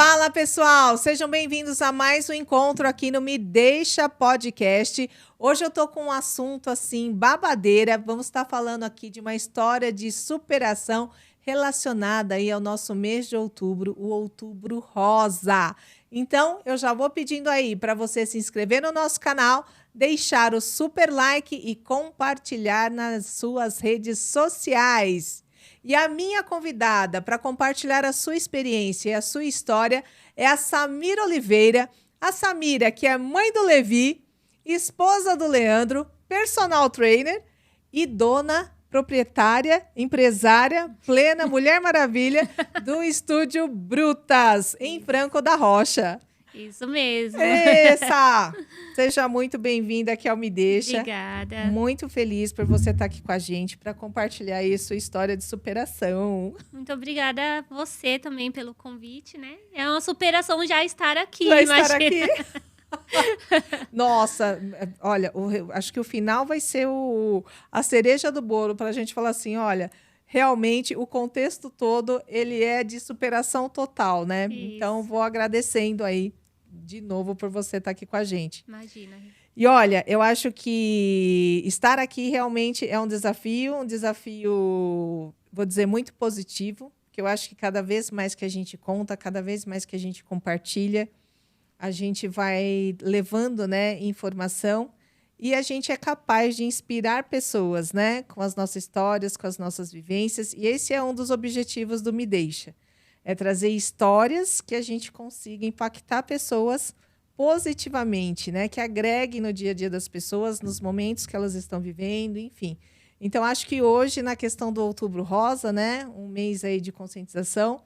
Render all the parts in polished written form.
Fala, pessoal! Sejam bem-vindos a mais um encontro aqui no Me Deixa Podcast. Hoje eu tô com um assunto assim, babadeira. Vamos estar falando aqui de uma história de superação relacionada aí ao nosso mês de outubro, o Outubro Rosa. Então, eu já vou pedindo aí para você se inscrever no nosso canal, deixar o super like e compartilhar nas suas redes sociais. E a minha convidada para compartilhar a sua experiência e a sua história é a Samira Oliveira. A Samira, que é mãe do Levi, esposa do Leandro, personal trainer e dona, proprietária, empresária, plena, Mulher Maravilha do Estúdio Brutas, em Franco da Rocha. Isso mesmo. Essa! Seja muito bem-vinda aqui ao Me Deixa. Obrigada. Muito feliz por você estar aqui com a gente para compartilhar aí sua história de superação. Muito obrigada a você também pelo convite, né? É uma superação já estar aqui. Já estar aqui. Nossa, olha, acho que o final vai ser a cereja do bolo para a gente falar assim, olha, realmente o contexto todo ele é de superação total, né? Isso. Então vou agradecendo aí de novo por você estar aqui com a gente. Imagina. E olha, eu acho que estar aqui realmente é um desafio, vou dizer, muito positivo, que eu acho que cada vez mais que a gente conta, cada vez mais que a gente compartilha, a gente vai levando, né, informação e a gente é capaz de inspirar pessoas, né, com as nossas histórias, com as nossas vivências. E esse é um dos objetivos do Me Deixa. É trazer histórias que a gente consiga impactar pessoas positivamente, né? Que agreguem no dia a dia das pessoas, nos momentos que elas estão vivendo, enfim. Então, acho que hoje, na questão do Outubro Rosa, né? Um mês aí de conscientização,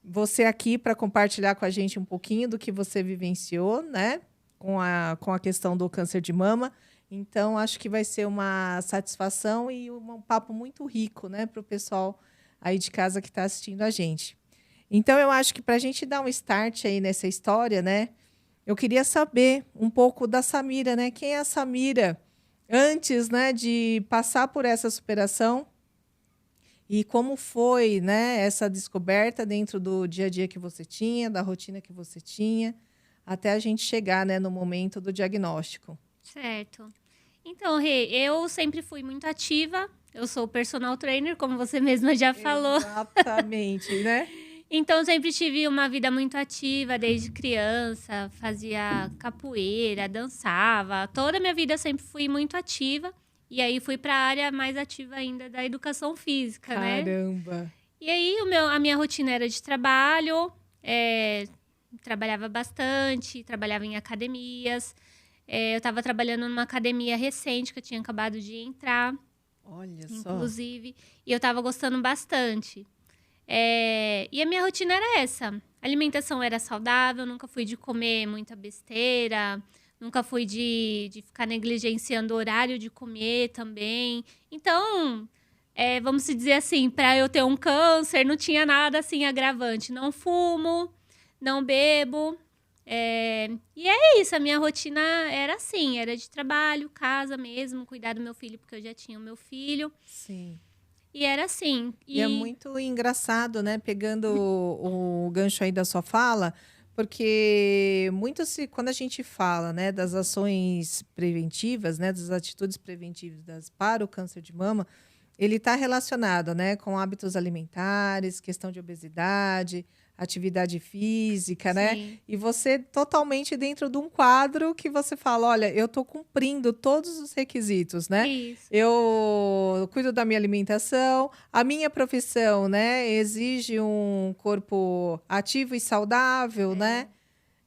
você aqui para compartilhar com a gente um pouquinho do que você vivenciou, né? Com a questão do câncer de mama. Então, acho que vai ser uma satisfação e um papo muito rico, né? Para o pessoal aí de casa que está assistindo a gente. Então, eu acho que para a gente dar um start aí nessa história, né? Eu queria saber um pouco da Samira, né? Quem é a Samira antes, né, de passar por essa superação e como foi, né, essa descoberta dentro do dia a dia que você tinha, da rotina que você tinha, até a gente chegar, né, no momento do diagnóstico. Certo. Então, Rê, eu sempre fui muito ativa. Eu sou personal trainer, como você mesma já falou. Exatamente, né? Então, sempre tive uma vida muito ativa desde criança. Fazia capoeira, dançava. Toda a minha vida sempre fui muito ativa. E aí, fui para a área mais ativa ainda da educação física, né? Caramba! E aí, a minha rotina era de trabalho. Trabalhava bastante, trabalhava em academias. Eu estava trabalhando numa academia recente que eu tinha acabado de entrar. Olha só. Inclusive. E eu estava gostando bastante. E a minha rotina era essa. A alimentação era saudável, nunca fui de comer muita besteira, nunca fui de ficar negligenciando o horário de comer também. Então, vamos dizer assim, para eu ter um câncer, não tinha nada assim agravante. Não fumo, não bebo. E é isso, a minha rotina era assim, era de trabalho, casa mesmo, cuidar do meu filho, porque eu já tinha o meu filho. Sim. E era assim. E é muito engraçado, né? Pegando o gancho aí da sua fala, porque quando a gente fala, né, das ações preventivas, né, das atitudes preventivas para o câncer de mama, ele está relacionado, né, com hábitos alimentares, questão de obesidade, atividade física, né? Sim. E você totalmente dentro de um quadro que você fala, olha, eu estou cumprindo todos os requisitos, né? Isso. Eu cuido da minha alimentação, a minha profissão, né, exige um corpo ativo e saudável, né?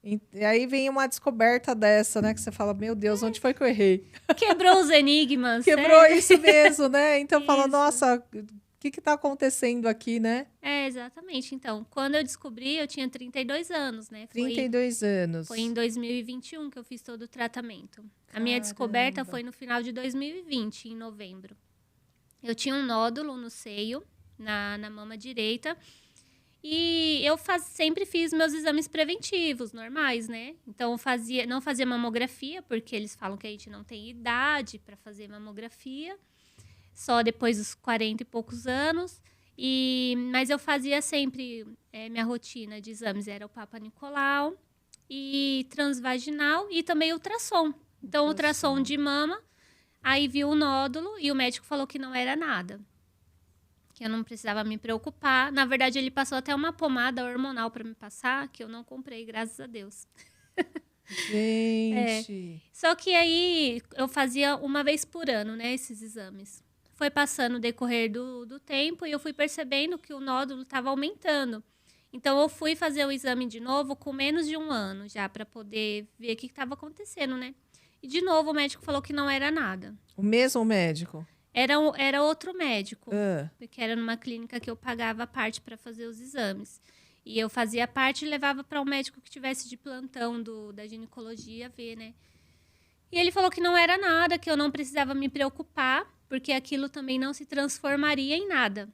E aí vem uma descoberta dessa, né? Que você fala, meu Deus, onde foi que eu errei? Quebrou os enigmas. Quebrou isso mesmo, né? Então fala, Isso. nossa, o que está acontecendo aqui, né? Exatamente. Então, quando eu descobri, eu tinha 32 anos, né? 32 anos. Foi em 2021 que eu fiz todo o tratamento. A minha descoberta foi no final de 2020, em novembro. Eu tinha um nódulo no seio, na mama direita. E eu sempre fiz meus exames preventivos, normais, né? Então, não fazia mamografia, porque eles falam que a gente não tem idade para fazer mamografia. Só depois dos 40 e poucos anos. Mas eu fazia sempre, minha rotina de exames era o Papa Nicolau e transvaginal e também ultrassom. Então, ultrassom de mama, aí viu o nódulo e o médico falou que não era nada. Que eu não precisava me preocupar. Na verdade, ele passou até uma pomada hormonal para me passar, que eu não comprei, graças a Deus. Gente. Só que aí eu fazia uma vez por ano, né, esses exames. Foi passando o decorrer do tempo e eu fui percebendo que o nódulo estava aumentando. Então, eu fui fazer o exame de novo com menos de 1 ano já, para poder ver o que estava acontecendo, né? E, de novo, o médico falou que não era nada. O mesmo médico? Era outro médico, Ah. porque era numa clínica que eu pagava a parte para fazer os exames. E eu fazia parte e levava para um médico que tivesse de plantão da ginecologia ver, né? E ele falou que não era nada, que eu não precisava me preocupar, porque aquilo também não se transformaria em nada.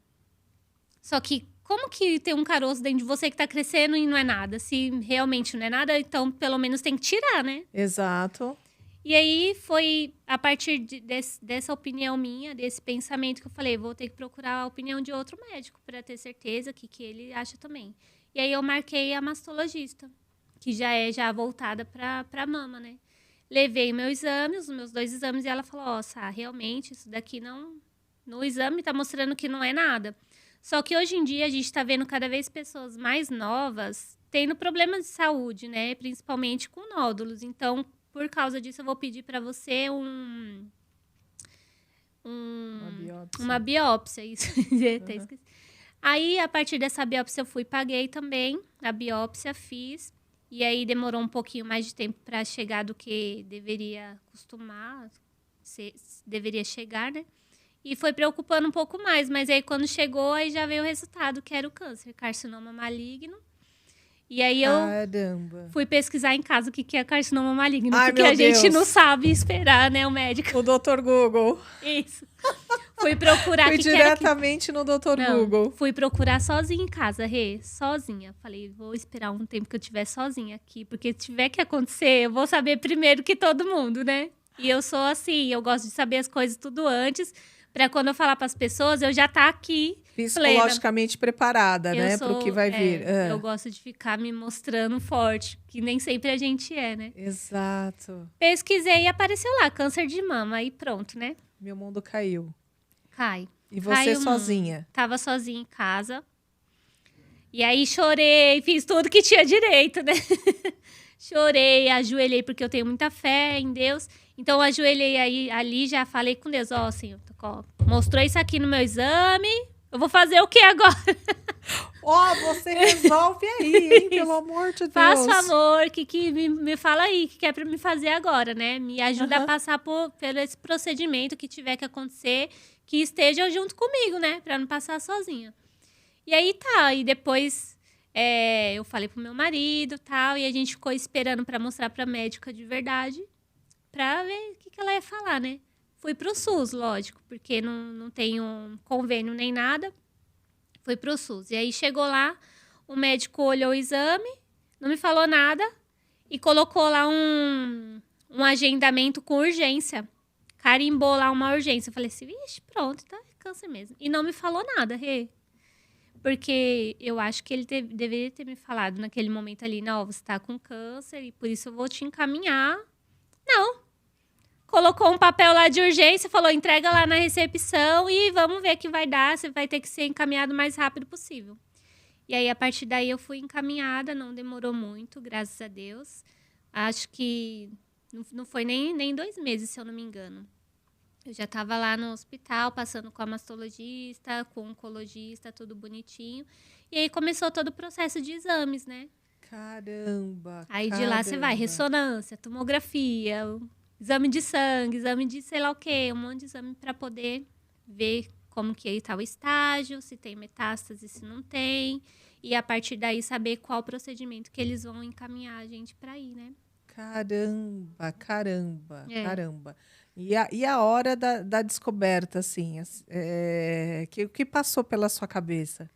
Só que como que tem um caroço dentro de você que está crescendo e não é nada? Se realmente não é nada, então pelo menos tem que tirar, né? Exato. E aí foi a partir dessa opinião minha, desse pensamento que eu falei, vou ter que procurar a opinião de outro médico para ter certeza que ele acha também. E aí eu marquei a mastologista, que já é voltada para mama, né? Levei meu exame, os meus 2 exames, e ela falou, Sá, realmente isso daqui não... No exame tá mostrando que não é nada. Só que hoje em dia a gente está vendo cada vez pessoas mais novas tendo problemas de saúde, né? Principalmente com nódulos. Então, por causa disso, eu vou pedir para você uma biópsia. Isso. Até esqueci. Aí, a partir dessa biópsia, eu fui, paguei também a biópsia, fiz. E aí, demorou um pouquinho mais de tempo para chegar do que deveria deveria chegar, né? E foi preocupando um pouco mais. Mas aí, quando chegou, aí já veio o resultado, que era o câncer, carcinoma maligno. E aí Caramba. fui pesquisar em casa o que é carcinoma maligno. Ai, porque meu a gente Deus. não sabe esperar, né, o médico. O Dr. Google. Isso. Fui procurar Fui que era diretamente no Dr. Não, Google. fui procurar sozinha em casa, Rê. Sozinha. Falei, vou esperar um tempo que eu estiver sozinha aqui. Porque se tiver que acontecer, eu vou saber primeiro que todo mundo, né? E eu sou assim, eu gosto de saber as coisas tudo antes. Pra quando eu falar pras pessoas, eu já tá aqui Psicologicamente preparada, né? Pro que vai vir. Eu gosto de ficar me mostrando forte, que nem sempre a gente é, né? Exato. Pesquisei e apareceu lá, câncer de mama. Aí pronto, né? Meu mundo caiu. Cai. E você Cai o mundo. sozinha? Tava sozinha em casa. E aí chorei, fiz tudo que tinha direito, né? Chorei, ajoelhei, porque eu tenho muita fé em Deus. Então, eu ajoelhei ali, já falei com Deus. Ó, Senhor, mostrou isso aqui no meu exame. Eu vou fazer o que agora? Ó, você resolve aí, hein? Pelo amor de Deus. Faz favor, que me fala aí, o que é pra me fazer agora, né? Me ajuda a passar por esse procedimento que tiver que acontecer, que esteja junto comigo, né? Pra não passar sozinha. E aí tá, e depois eu falei pro meu marido e tal, e a gente ficou esperando pra mostrar pra médica de verdade, pra ver o que ela ia falar, né? Fui pro SUS, lógico, porque não tem um convênio nem nada. Fui pro SUS. E aí chegou lá, o médico olhou o exame, não me falou nada e colocou lá um agendamento com urgência. Carimbou lá uma urgência. Eu falei assim, vixe, pronto, tá, é câncer mesmo. E não me falou nada, Rê. Porque eu acho que ele deveria ter me falado naquele momento ali, não, você tá com câncer e por isso eu vou te encaminhar. Não. Colocou um papel lá de urgência, falou, entrega lá na recepção e vamos ver o que vai dar. Você vai ter que ser encaminhado o mais rápido possível. E aí, a partir daí, eu fui encaminhada, não demorou muito, graças a Deus. Acho que não foi nem 2 meses, se eu não me engano. Eu já estava lá no hospital, passando com a mastologista, com o oncologista, tudo bonitinho. E aí, começou todo o processo de exames, né? Caramba. Aí, de lá, você vai, ressonância, tomografia, exame de sangue, exame de sei lá o quê, um monte de exame para poder ver como que está o estágio, se tem metástase, se não tem. E a partir daí saber qual procedimento que eles vão encaminhar a gente para ir, né? Caramba. E a hora da descoberta, assim, o que passou pela sua cabeça?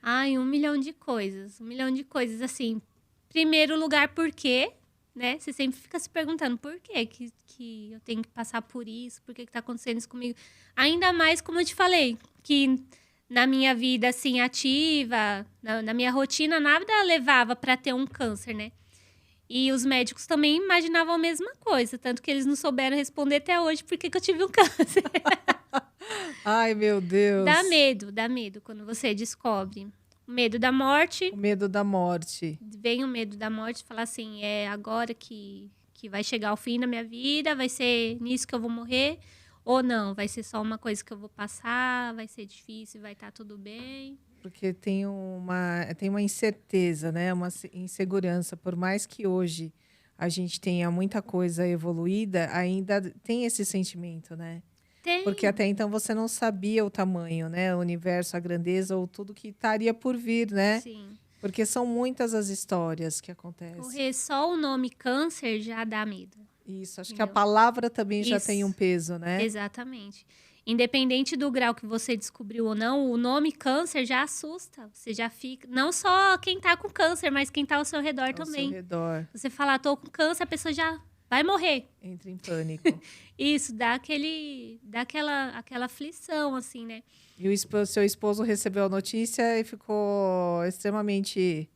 Ai, 1 milhão de coisas. 1 milhão de coisas, assim. Primeiro lugar, por quê? Né? Você sempre fica se perguntando por quê que eu tenho que passar por isso, por que está acontecendo isso comigo. Ainda mais, como eu te falei, que na minha vida, assim, ativa, na minha rotina, nada levava para ter um câncer, né? E os médicos também imaginavam a mesma coisa, tanto que eles não souberam responder até hoje por que que eu tive um câncer. Ai, meu Deus. Dá medo quando você descobre. O medo da morte. O medo da morte. Vem o medo da morte, falar assim, é agora que vai chegar o fim da minha vida, vai ser nisso que eu vou morrer, ou não, vai ser só uma coisa que eu vou passar, vai ser difícil, vai estar tudo bem. Porque tem uma incerteza, né? Uma insegurança. Por mais que hoje a gente tenha muita coisa evoluída, ainda tem esse sentimento, né? Tem. Porque até então você não sabia o tamanho, né? O universo, a grandeza ou tudo que estaria por vir, né? Sim. Porque são muitas as histórias que acontecem. Correr só o nome câncer já dá medo. Isso, acho que a palavra também já Isso. tem um peso, né? Exatamente. Independente do grau que você descobriu ou não, o nome câncer já assusta. Você já fica... Não só quem tá com câncer, mas quem tá ao seu redor Ao também. seu redor. Você falar, tô com câncer, a pessoa já vai morrer. Entra em pânico. Isso, dá aquela aflição, assim, né? E o seu esposo recebeu a notícia e ficou extremamente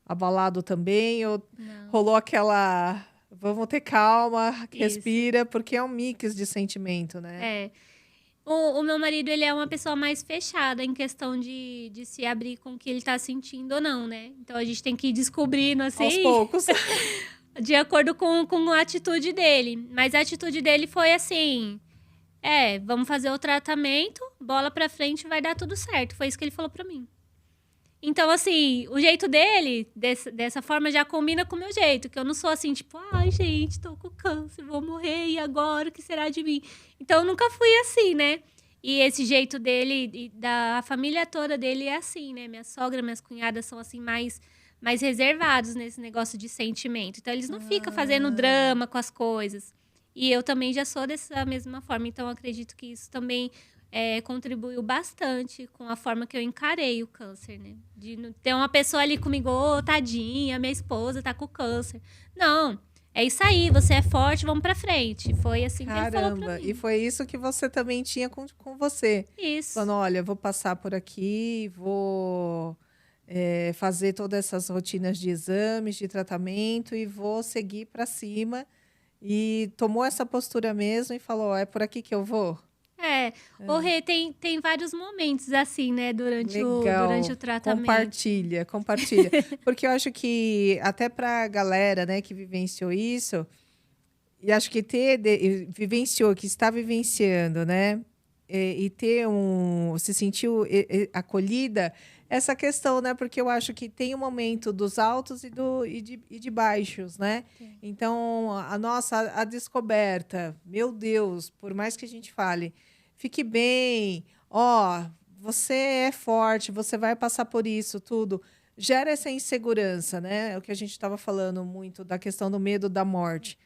abalado também? Ou Não. rolou aquela... Vamos ter calma, Isso. respira, porque é um mix de sentimento, né? É. O meu marido, ele é uma pessoa mais fechada em questão de se abrir com o que ele tá sentindo ou não, né? Então, a gente tem que ir descobrindo, assim... Aos poucos. De acordo com a atitude dele. Mas a atitude dele foi assim... vamos fazer o tratamento, bola pra frente, vai dar tudo certo. Foi isso que ele falou pra mim. Então, assim, o jeito dele, dessa forma, já combina com o meu jeito. Que eu não sou assim, tipo, ai, gente, tô com câncer, vou morrer, e agora, o que será de mim? Então, eu nunca fui assim, né? E esse jeito dele, e da família toda dele é assim, né? Minha sogra, minhas cunhadas são, assim, mais reservados nesse negócio de sentimento. Então, eles não ficam fazendo drama com as coisas. E eu também já sou dessa mesma forma. Então, eu acredito que isso também... contribuiu bastante com a forma que eu encarei o câncer, né? De não ter uma pessoa ali comigo, tadinha, minha esposa tá com câncer. Não, é isso aí, você é forte, vamos pra frente. Foi assim que ele falou pra mim. E foi isso que você também tinha com você. Isso. Falando, olha, vou passar por aqui, vou fazer todas essas rotinas de exames, de tratamento e vou seguir para cima. E tomou essa postura mesmo e falou, é por aqui que eu vou? O Rê, tem vários momentos assim, né, durante o tratamento. Compartilha. Porque eu acho que até para a galera, né, que vivenciou isso, e acho que vivenciou, que está vivenciando, né, e se sentiu acolhida, essa questão, né, porque eu acho que tem um momento dos altos e de baixos, né? Sim. Então, a descoberta, meu Deus, por mais que a gente fale, fique bem, você é forte, você vai passar por isso, tudo. Gera essa insegurança, né? É o que a gente estava falando muito da questão do medo da morte.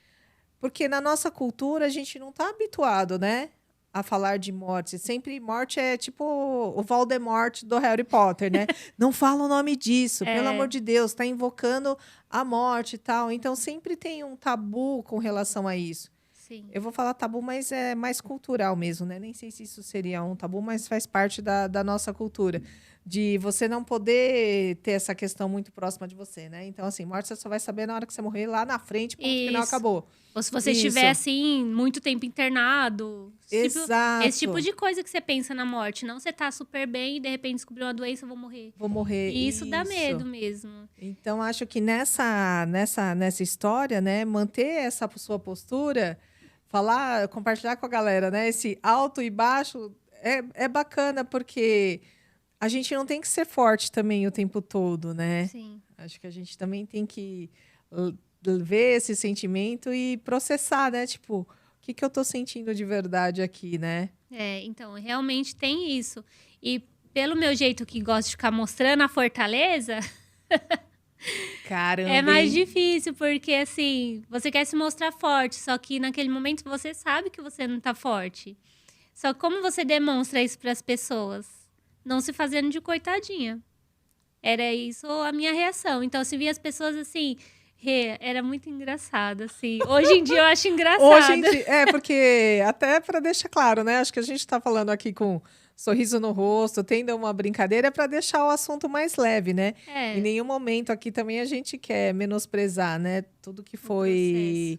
Porque na nossa cultura, a gente não está habituado, né? A falar de morte. Sempre morte é tipo o Voldemort do Harry Potter, né? Não fala o nome disso, pelo amor de Deus, está invocando a morte e tal. Então, sempre tem um tabu com relação a isso. Sim. Eu vou falar tabu, mas é mais cultural mesmo, né? Nem sei se isso seria um tabu, mas faz parte da nossa cultura. De você não poder ter essa questão muito próxima de você, né? Então, assim, morte você só vai saber na hora que você morrer lá na frente, ponto final, acabou. Ou se você estiver, assim, muito tempo internado. Exato. Esse tipo de coisa que você pensa na morte. Não você tá super bem e, de repente, descobriu uma doença, vou morrer. Vou morrer. E isso dá medo mesmo. Então, acho que nessa história, né? Manter essa sua postura... compartilhar com a galera, né? Esse alto e baixo é bacana, porque a gente não tem que ser forte também o tempo todo, né? Sim. Acho que a gente também tem que ver esse sentimento e processar, né? Tipo, o que eu tô sentindo de verdade aqui, né? Então, realmente tem isso. E pelo meu jeito que gosto de ficar mostrando a fortaleza... Caramba, é mais difícil, porque assim, você quer se mostrar forte, só que naquele momento você sabe que você não tá forte. Só que como você demonstra isso para as pessoas? Não se fazendo de coitadinha. Era isso a minha reação. Então, se via as pessoas assim, era muito engraçado, assim. Hoje em dia eu acho engraçado. Porque, até para deixar claro, né? Acho que a gente tá falando aqui com sorriso no rosto, tendo uma brincadeira para deixar o assunto mais leve, né? Em nenhum momento aqui também a gente quer menosprezar, né? Tudo que foi,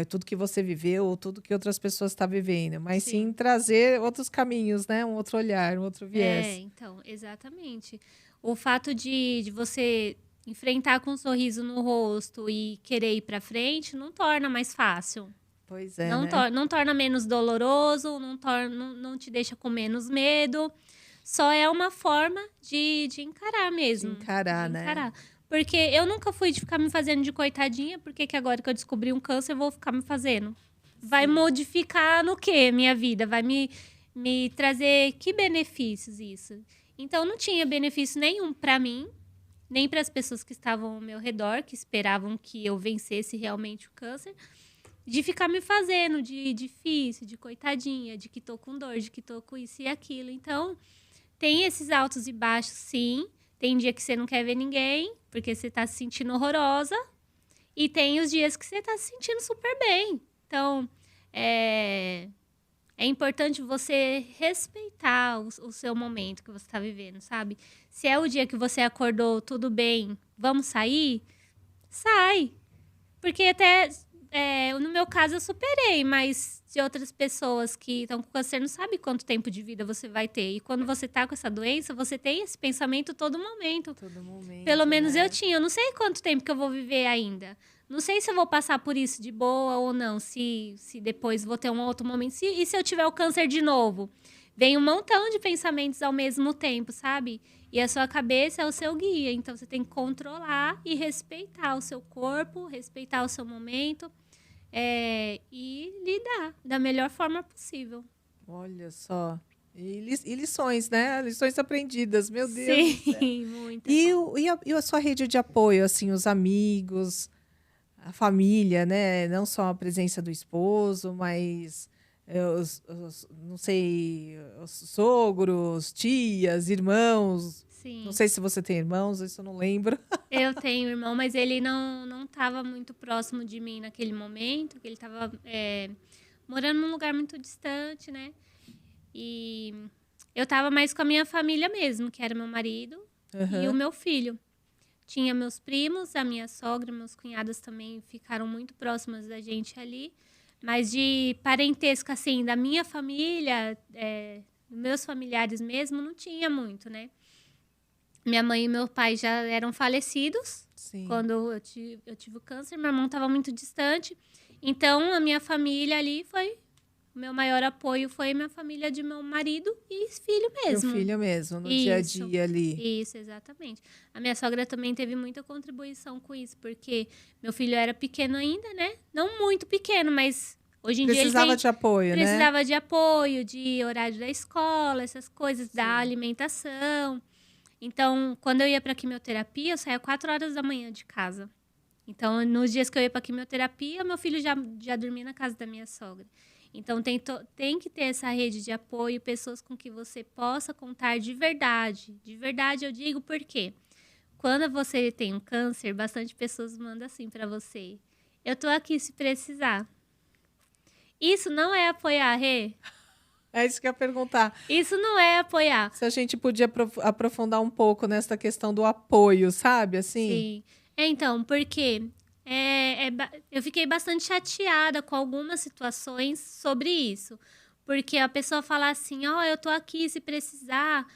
tudo que você viveu, tudo que outras pessoas estão vivendo, mas sim trazer outros caminhos, né? Um outro olhar, um outro viés. Então, exatamente. O fato de você enfrentar com um sorriso no rosto e querer ir para frente não torna mais fácil. Pois é, não torna menos doloroso, não te deixa com menos medo. Só é uma forma de encarar mesmo. De encarar, né? Porque eu nunca fui de ficar me fazendo de coitadinha, porque que agora que eu descobri um câncer, eu vou ficar me fazendo. Vai modificar no quê minha vida? Vai me trazer que benefícios isso? Então, não tinha benefício nenhum para mim, nem para as pessoas que estavam ao meu redor, que esperavam que eu vencesse realmente o câncer. De ficar me fazendo de difícil, de coitadinha, de que tô com dor, de que tô com isso e aquilo. Então, tem esses altos e baixos, sim. Tem dia que você não quer ver ninguém, porque você tá se sentindo horrorosa. E tem os dias que você tá se sentindo super bem. Então, é importante você respeitar o seu momento que você tá vivendo, sabe? Se é o dia que você acordou, tudo bem, vamos sair? Sai! Porque até... no meu caso, eu superei, mas de outras pessoas que estão com câncer não sabe quanto tempo de vida você vai ter. E quando você tá com essa doença, você tem esse pensamento todo momento. Todo momento. Pelo menos eu tinha. Eu não sei quanto tempo que eu vou viver ainda. Não sei se eu vou passar por isso de boa ou não. Se depois vou ter um outro momento. E se eu tiver o câncer de novo? Vem um montão de pensamentos ao mesmo tempo, sabe? E a sua cabeça é o seu guia. Então, você tem que controlar e respeitar o seu corpo, respeitar o seu momento. E lidar da melhor forma possível. Olha só. E lições, né? Lições aprendidas, meu Deus. Sim, muito. E a sua rede de apoio, assim, os amigos, a família, né? Não só a presença do esposo, mas não sei, os sogros, tias, irmãos. Sim. Não sei se você tem irmãos, isso eu não lembro. Eu tenho irmão, mas ele não estava muito próximo de mim naquele momento, que ele estava morando num lugar muito distante, né? E eu estava mais com a minha família mesmo, que era meu marido e o meu filho. Tinha meus primos, a minha sogra, meus cunhados também ficaram muito próximos da gente ali. Mas de parentesco, assim, da minha família, meus familiares mesmo, não tinha muito, né? Minha mãe e meu pai já eram falecidos. Sim. Quando eu tive o câncer. Meu irmão estava muito distante. Então, a minha família ali foi... O meu maior apoio foi minha família de meu marido e filho mesmo. Meu filho mesmo, no dia a dia ali. Isso, exatamente. A minha sogra também teve muita contribuição com isso, porque meu filho era pequeno ainda, né? Não muito pequeno, mas hoje em dia ele precisava de apoio, né? Precisava de apoio, de horário da escola, essas coisas, da alimentação. Então, quando eu ia para quimioterapia, eu saía 4 horas da manhã de casa. Então, nos dias que eu ia para quimioterapia, meu filho já dormia na casa da minha sogra. Então, tem que ter essa rede de apoio, pessoas com que você possa contar de verdade. De verdade, eu digo porque quando você tem um câncer, bastante pessoas mandam assim para você. Eu tô aqui se precisar. Isso não é apoiar, Rê? É isso que eu ia perguntar. Isso não é apoiar. Se a gente podia aprofundar um pouco nessa questão do apoio, sabe? Assim? Sim. Então, porque eu fiquei bastante chateada com algumas situações sobre isso. Porque a pessoa fala assim, eu tô aqui se precisar.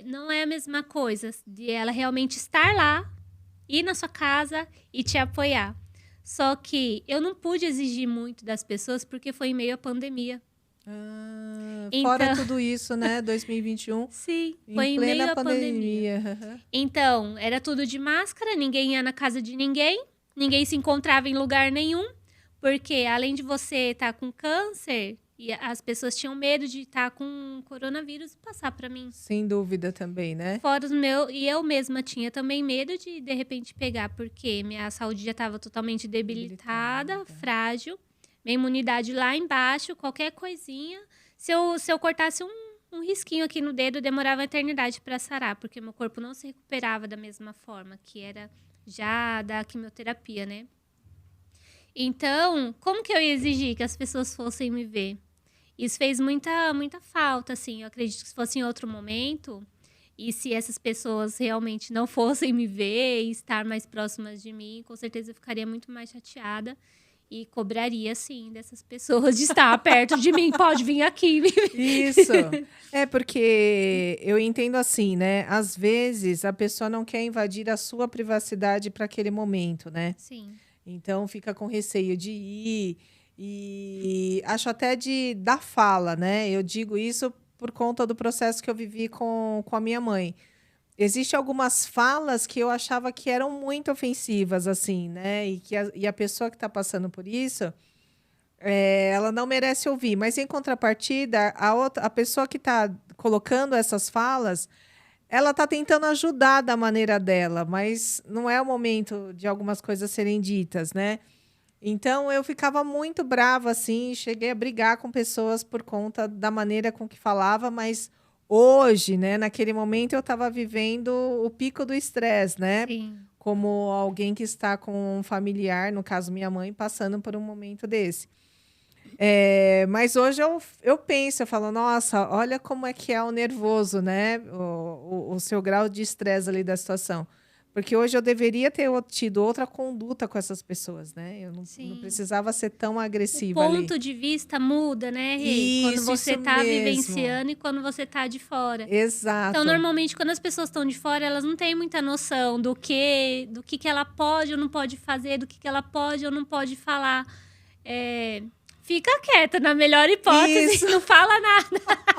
Não é a mesma coisa de ela realmente estar lá, ir na sua casa e te apoiar. Só que eu não pude exigir muito das pessoas porque foi em meio à pandemia. Fora tudo isso, né? 2021. Sim, foi em meio à pandemia. Então, era tudo de máscara, ninguém ia na casa de ninguém, ninguém se encontrava em lugar nenhum, porque além de você estar com câncer, as pessoas tinham medo de estar com coronavírus e passar para mim. Sem dúvida também, né? Fora e eu mesma tinha também medo de repente pegar, porque minha saúde já estava totalmente debilitada, frágil. Minha imunidade lá embaixo, qualquer coisinha. Se eu cortasse um risquinho aqui no dedo, demorava uma eternidade para sarar, porque meu corpo não se recuperava da mesma forma, que era já da quimioterapia, né? Então, como que eu ia exigir que as pessoas fossem me ver? Isso fez muita, muita falta, assim. Eu acredito que se fosse em outro momento, e se essas pessoas realmente não fossem me ver e estar mais próximas de mim, com certeza eu ficaria muito mais chateada e cobraria, sim, dessas pessoas de estar perto de mim. Pode vir aqui. Isso. É porque eu entendo assim, né? Às vezes a pessoa não quer invadir a sua privacidade para aquele momento, né? Sim, Então fica com receio de ir e acho até da fala, né? Eu digo isso por conta do processo que eu vivi com a minha mãe. Existem algumas falas que eu achava que eram muito ofensivas, assim, né? E a pessoa que está passando por isso, ela não merece ouvir. Mas em contrapartida, a pessoa que está colocando essas falas, ela está tentando ajudar da maneira dela, mas não é o momento de algumas coisas serem ditas, né? Então eu ficava muito brava, assim, cheguei a brigar com pessoas por conta da maneira com que falava, mas hoje, né, naquele momento eu estava vivendo o pico do estresse, né? sim, Como alguém que está com um familiar, no caso minha mãe, passando por um momento desse. Mas hoje eu penso, eu falo, nossa, olha como é que é o nervoso, né? O seu grau de estresse ali da situação. Porque hoje eu deveria ter tido outra conduta com essas pessoas, né? Eu não sim. precisava ser tão O agressiva ali. ponto de vista muda, né, Rê? Quando você Isso tá mesmo. vivenciando e quando você tá de fora. Então, Exato. normalmente, quando as pessoas estão de fora, elas não têm muita noção do que ela pode ou não pode fazer, do que ela pode ou não pode falar. É, fica quieta, na melhor hipótese, Isso, não fala nada.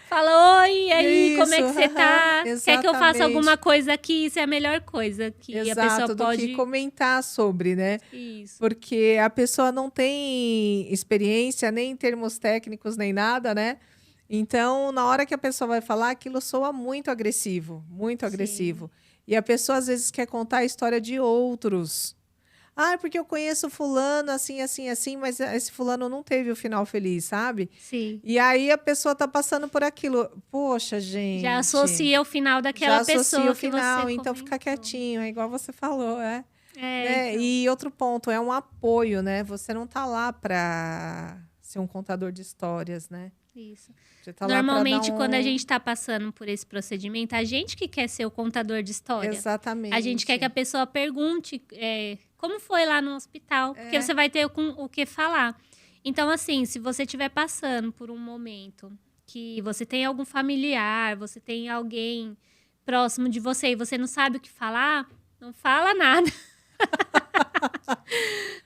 Fala, oi, e aí, como é isso, que você tá? Quer que eu faça alguma exatamente. coisa aqui? Isso é a melhor coisa que a pessoa Exato, do que pode. comentar sobre, né? Isso. Porque a pessoa não tem experiência nem em termos técnicos nem nada, né? Então, na hora que a pessoa vai falar, aquilo soa muito agressivo, muito Sim. agressivo. E a pessoa às vezes quer contar a história de outros. Ah, porque eu conheço fulano assim, assim, assim, mas esse fulano não teve o final feliz, sabe? Sim. E aí a pessoa tá passando por aquilo. Poxa, Já gente, associa o final já daquela associa o pessoa que você final, então fica comentou. quietinho, é igual você falou, é. Né? Então, E outro ponto, é um apoio, né? Você não tá lá para ser um contador de histórias, né? isso. Você tá lá para dar Normalmente, quando a um. gente tá passando por esse procedimento, a gente que quer ser o contador de história. A gente quer que a Exatamente. pessoa pergunte como foi lá no hospital, porque É. você vai ter o que falar. Então, assim, se você estiver passando por um momento que você tem algum familiar, você tem alguém próximo de você e você não sabe o que falar, não fala nada.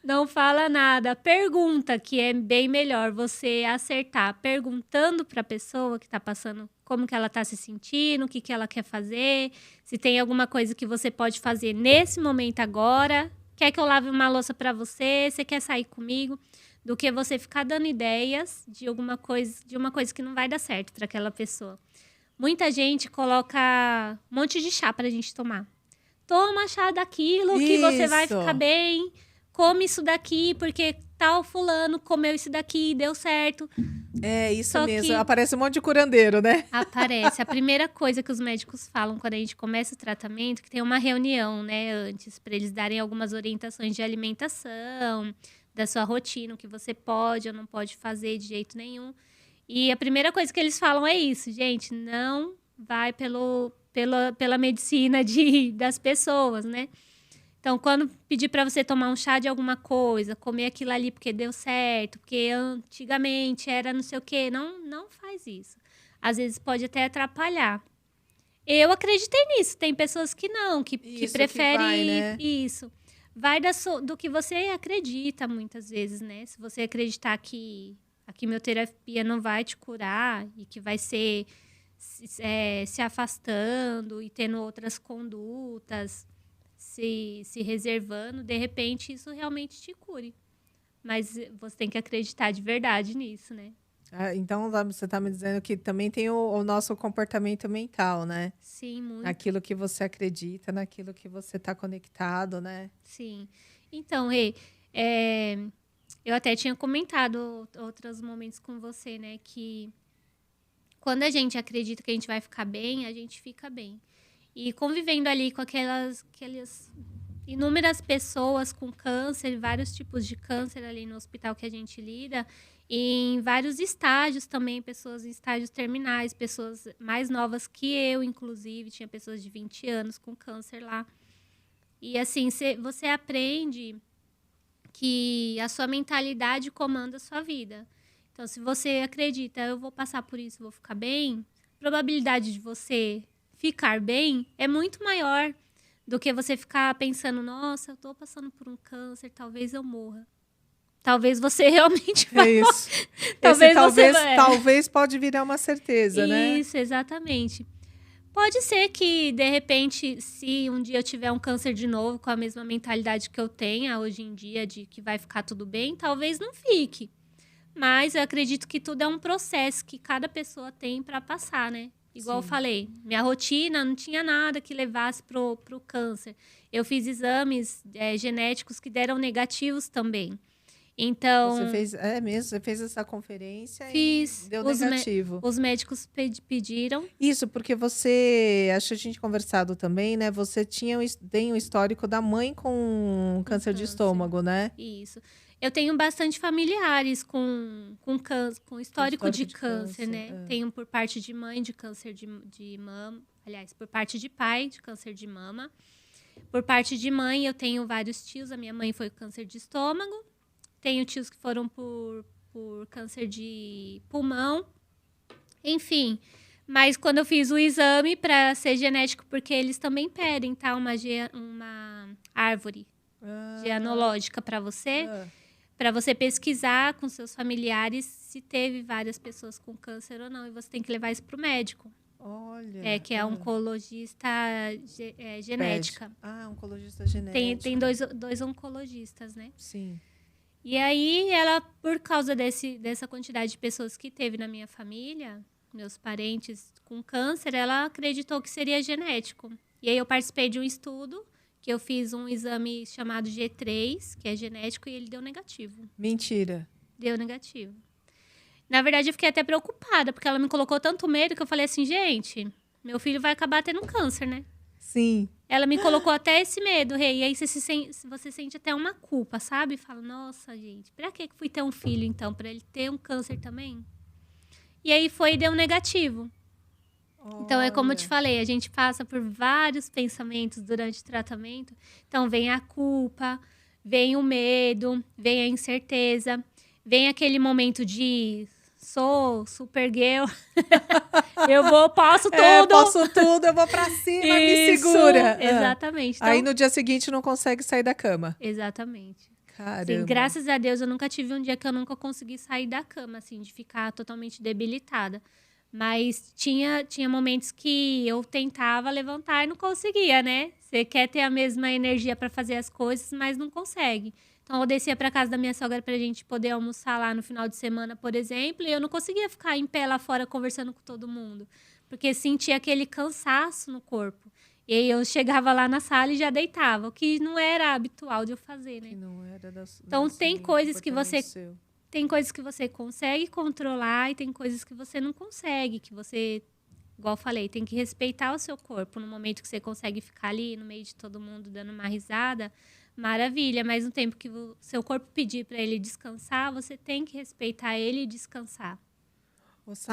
Não fala nada. Pergunta, que é bem melhor você acertar perguntando para a pessoa que está passando como que ela está se sentindo, o que que ela quer fazer, se tem alguma coisa que você pode fazer nesse momento agora. Quer que eu lave uma louça para você? Você quer sair comigo? Do que você ficar dando ideias de alguma coisa, de uma coisa que não vai dar certo para aquela pessoa. Muita gente coloca um monte de chá para a gente tomar. Toma chá daquilo que você vai ficar Isso. bem. Come isso daqui, porque tal fulano comeu isso daqui e deu certo. É isso Só mesmo. que Aparece um monte de curandeiro, né? aparece. A primeira coisa que os médicos falam quando a gente começa o tratamento, que tem uma reunião, né, antes, para eles darem algumas orientações de alimentação, da sua rotina, o que você pode ou não pode fazer de jeito nenhum. E a primeira coisa que eles falam é isso, gente, não vai pela medicina das pessoas, né? Então, quando pedir para você tomar um chá de alguma coisa, comer aquilo ali porque deu certo, porque antigamente era não sei o quê, não faz isso. Às vezes pode até atrapalhar. Eu acreditei nisso. Tem pessoas que não, que Isso que vai, preferem né? isso. Vai do que você acredita, muitas vezes, né? Se você acreditar que a quimioterapia não vai te curar e que vai ser se afastando e tendo outras condutas, se reservando, de repente isso realmente te cure. Mas você tem que acreditar de verdade nisso, né? Ah, então você está me dizendo que também tem o nosso comportamento mental, né? Sim, muito. Naquilo que você acredita, naquilo que você está conectado, né? Sim. Então, Rê, eu até tinha comentado outros momentos com você, né? Que quando a gente acredita que a gente vai ficar bem, a gente fica bem. E convivendo ali com aquelas inúmeras pessoas com câncer, vários tipos de câncer ali no hospital que a gente lida, em vários estágios também, pessoas em estágios terminais, pessoas mais novas que eu, inclusive, tinha pessoas de 20 anos com câncer lá. E assim, você aprende que a sua mentalidade comanda a sua vida. Então, se você acredita, eu vou passar por isso, vou ficar bem, a probabilidade de você ficar bem é muito maior do que você ficar pensando, nossa, eu tô passando por um câncer, talvez eu morra. Talvez você realmente É isso. Talvez pode virar uma certeza, né? Isso, exatamente. Pode ser que, de repente, se um dia eu tiver um câncer de novo, com a mesma mentalidade que eu tenho hoje em dia, de que vai ficar tudo bem, talvez não fique. Mas eu acredito que tudo é um processo que cada pessoa tem para passar, né? Igual Sim. eu falei, minha rotina não tinha nada que levasse pro câncer. Eu fiz exames genéticos que deram negativos também. Então, você fez essa conferência fiz. e deu negativo. Os médicos pediram. Isso, porque você, acho que a gente conversado também, né? Você tem um histórico da mãe com câncer de estômago, né? Isso. Eu tenho bastante familiares com câncer, com histórico de câncer, né? É. Tenho por parte de mãe de câncer de mama. Aliás, por parte de pai de câncer de mama. Por parte de mãe, eu tenho vários tios. A minha mãe foi câncer de estômago. Tenho tios que foram por câncer de pulmão. Enfim, mas quando eu fiz o exame para ser genético, porque eles também pedem, tá? Uma árvore genealógica para você pesquisar com seus familiares se teve várias pessoas com câncer ou não. E você tem que levar isso para o médico. Olha. Que é oncologista genética. Oncologista genética. Tem dois oncologistas, né? Sim. E aí, ela, por causa dessa quantidade de pessoas que teve na minha família, meus parentes com câncer, ela acreditou que seria genético. E aí, eu participei de um estudo, que eu fiz um exame chamado G3, que é genético, e ele deu negativo. Mentira. Deu negativo. Na verdade, eu fiquei até preocupada, porque ela me colocou tanto medo que eu falei assim, gente, meu filho vai acabar tendo câncer, né? Sim. Ela me colocou até esse medo, Rê. E aí você sente até uma culpa, sabe? Fala, nossa, gente, pra que fui ter um filho, então? Pra ele ter um câncer também? E aí deu negativo. Então, é como eu te falei, a gente passa por vários pensamentos durante o tratamento. Então, vem a culpa, vem o medo, vem a incerteza, vem aquele momento de... Sou super girl. Posso tudo. Posso tudo, eu vou pra cima, me segura. Exatamente. Então, aí no dia seguinte não consegue sair da cama. Exatamente. Caramba. Assim, graças a Deus, eu nunca tive um dia que eu nunca consegui sair da cama, assim, de ficar totalmente debilitada. Mas tinha momentos que eu tentava levantar e não conseguia, né? Você quer ter a mesma energia para fazer as coisas, mas não consegue. Então, eu descia para casa da minha sogra pra gente poder almoçar lá no final de semana, por exemplo, e eu não conseguia ficar em pé lá fora conversando com todo mundo, porque sentia aquele cansaço no corpo. E aí eu chegava lá na sala e já deitava, o que não era habitual de eu fazer, né? Que não era então, tem coisas que você consegue controlar e tem coisas que você não consegue, que você, igual eu falei, tem que respeitar o seu corpo. No momento que você consegue ficar ali no meio de todo mundo dando uma risada, maravilha, mas no tempo que o seu corpo pedir para ele descansar, você tem que respeitar ele e descansar.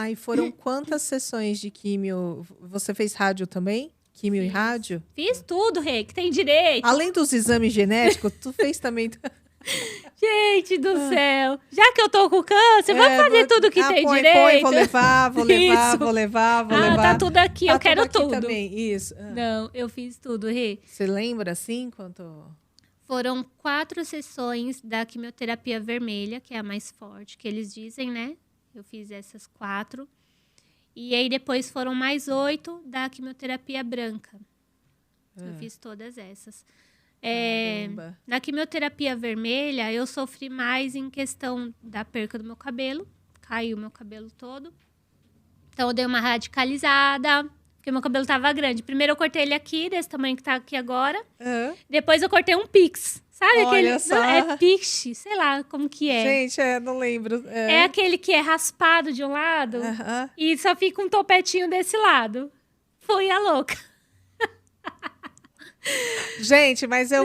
E foram quantas sessões de químio? Você fez rádio também? Químio e rádio? Fiz tudo, Rê, que tem direito. Além dos exames genéticos, tu fez também... Gente do céu! Já que eu tô com câncer, vamos fazer tudo que tem direito. Vou levar. Tá tudo aqui, eu quero tudo. Também, isso. Não, eu fiz tudo, Rê. Você lembra, assim, quanto... Foram 4 sessões da quimioterapia vermelha, que é a mais forte, que eles dizem, né? Eu fiz essas 4. E aí, depois foram mais 8 da quimioterapia branca. Eu fiz todas essas. Na quimioterapia vermelha, eu sofri mais em questão da perca do meu cabelo. Caiu meu cabelo todo. Então, eu dei uma radicalizada, porque meu cabelo tava grande. Primeiro, eu cortei ele aqui, desse tamanho que tá aqui agora. Depois, eu cortei um pix. Sabe Olha aquele... só. Não, é pix, sei lá como que é. Gente, não lembro. É aquele que é raspado de um lado e só fica um topetinho desse lado. Fui a louca. Gente, mas eu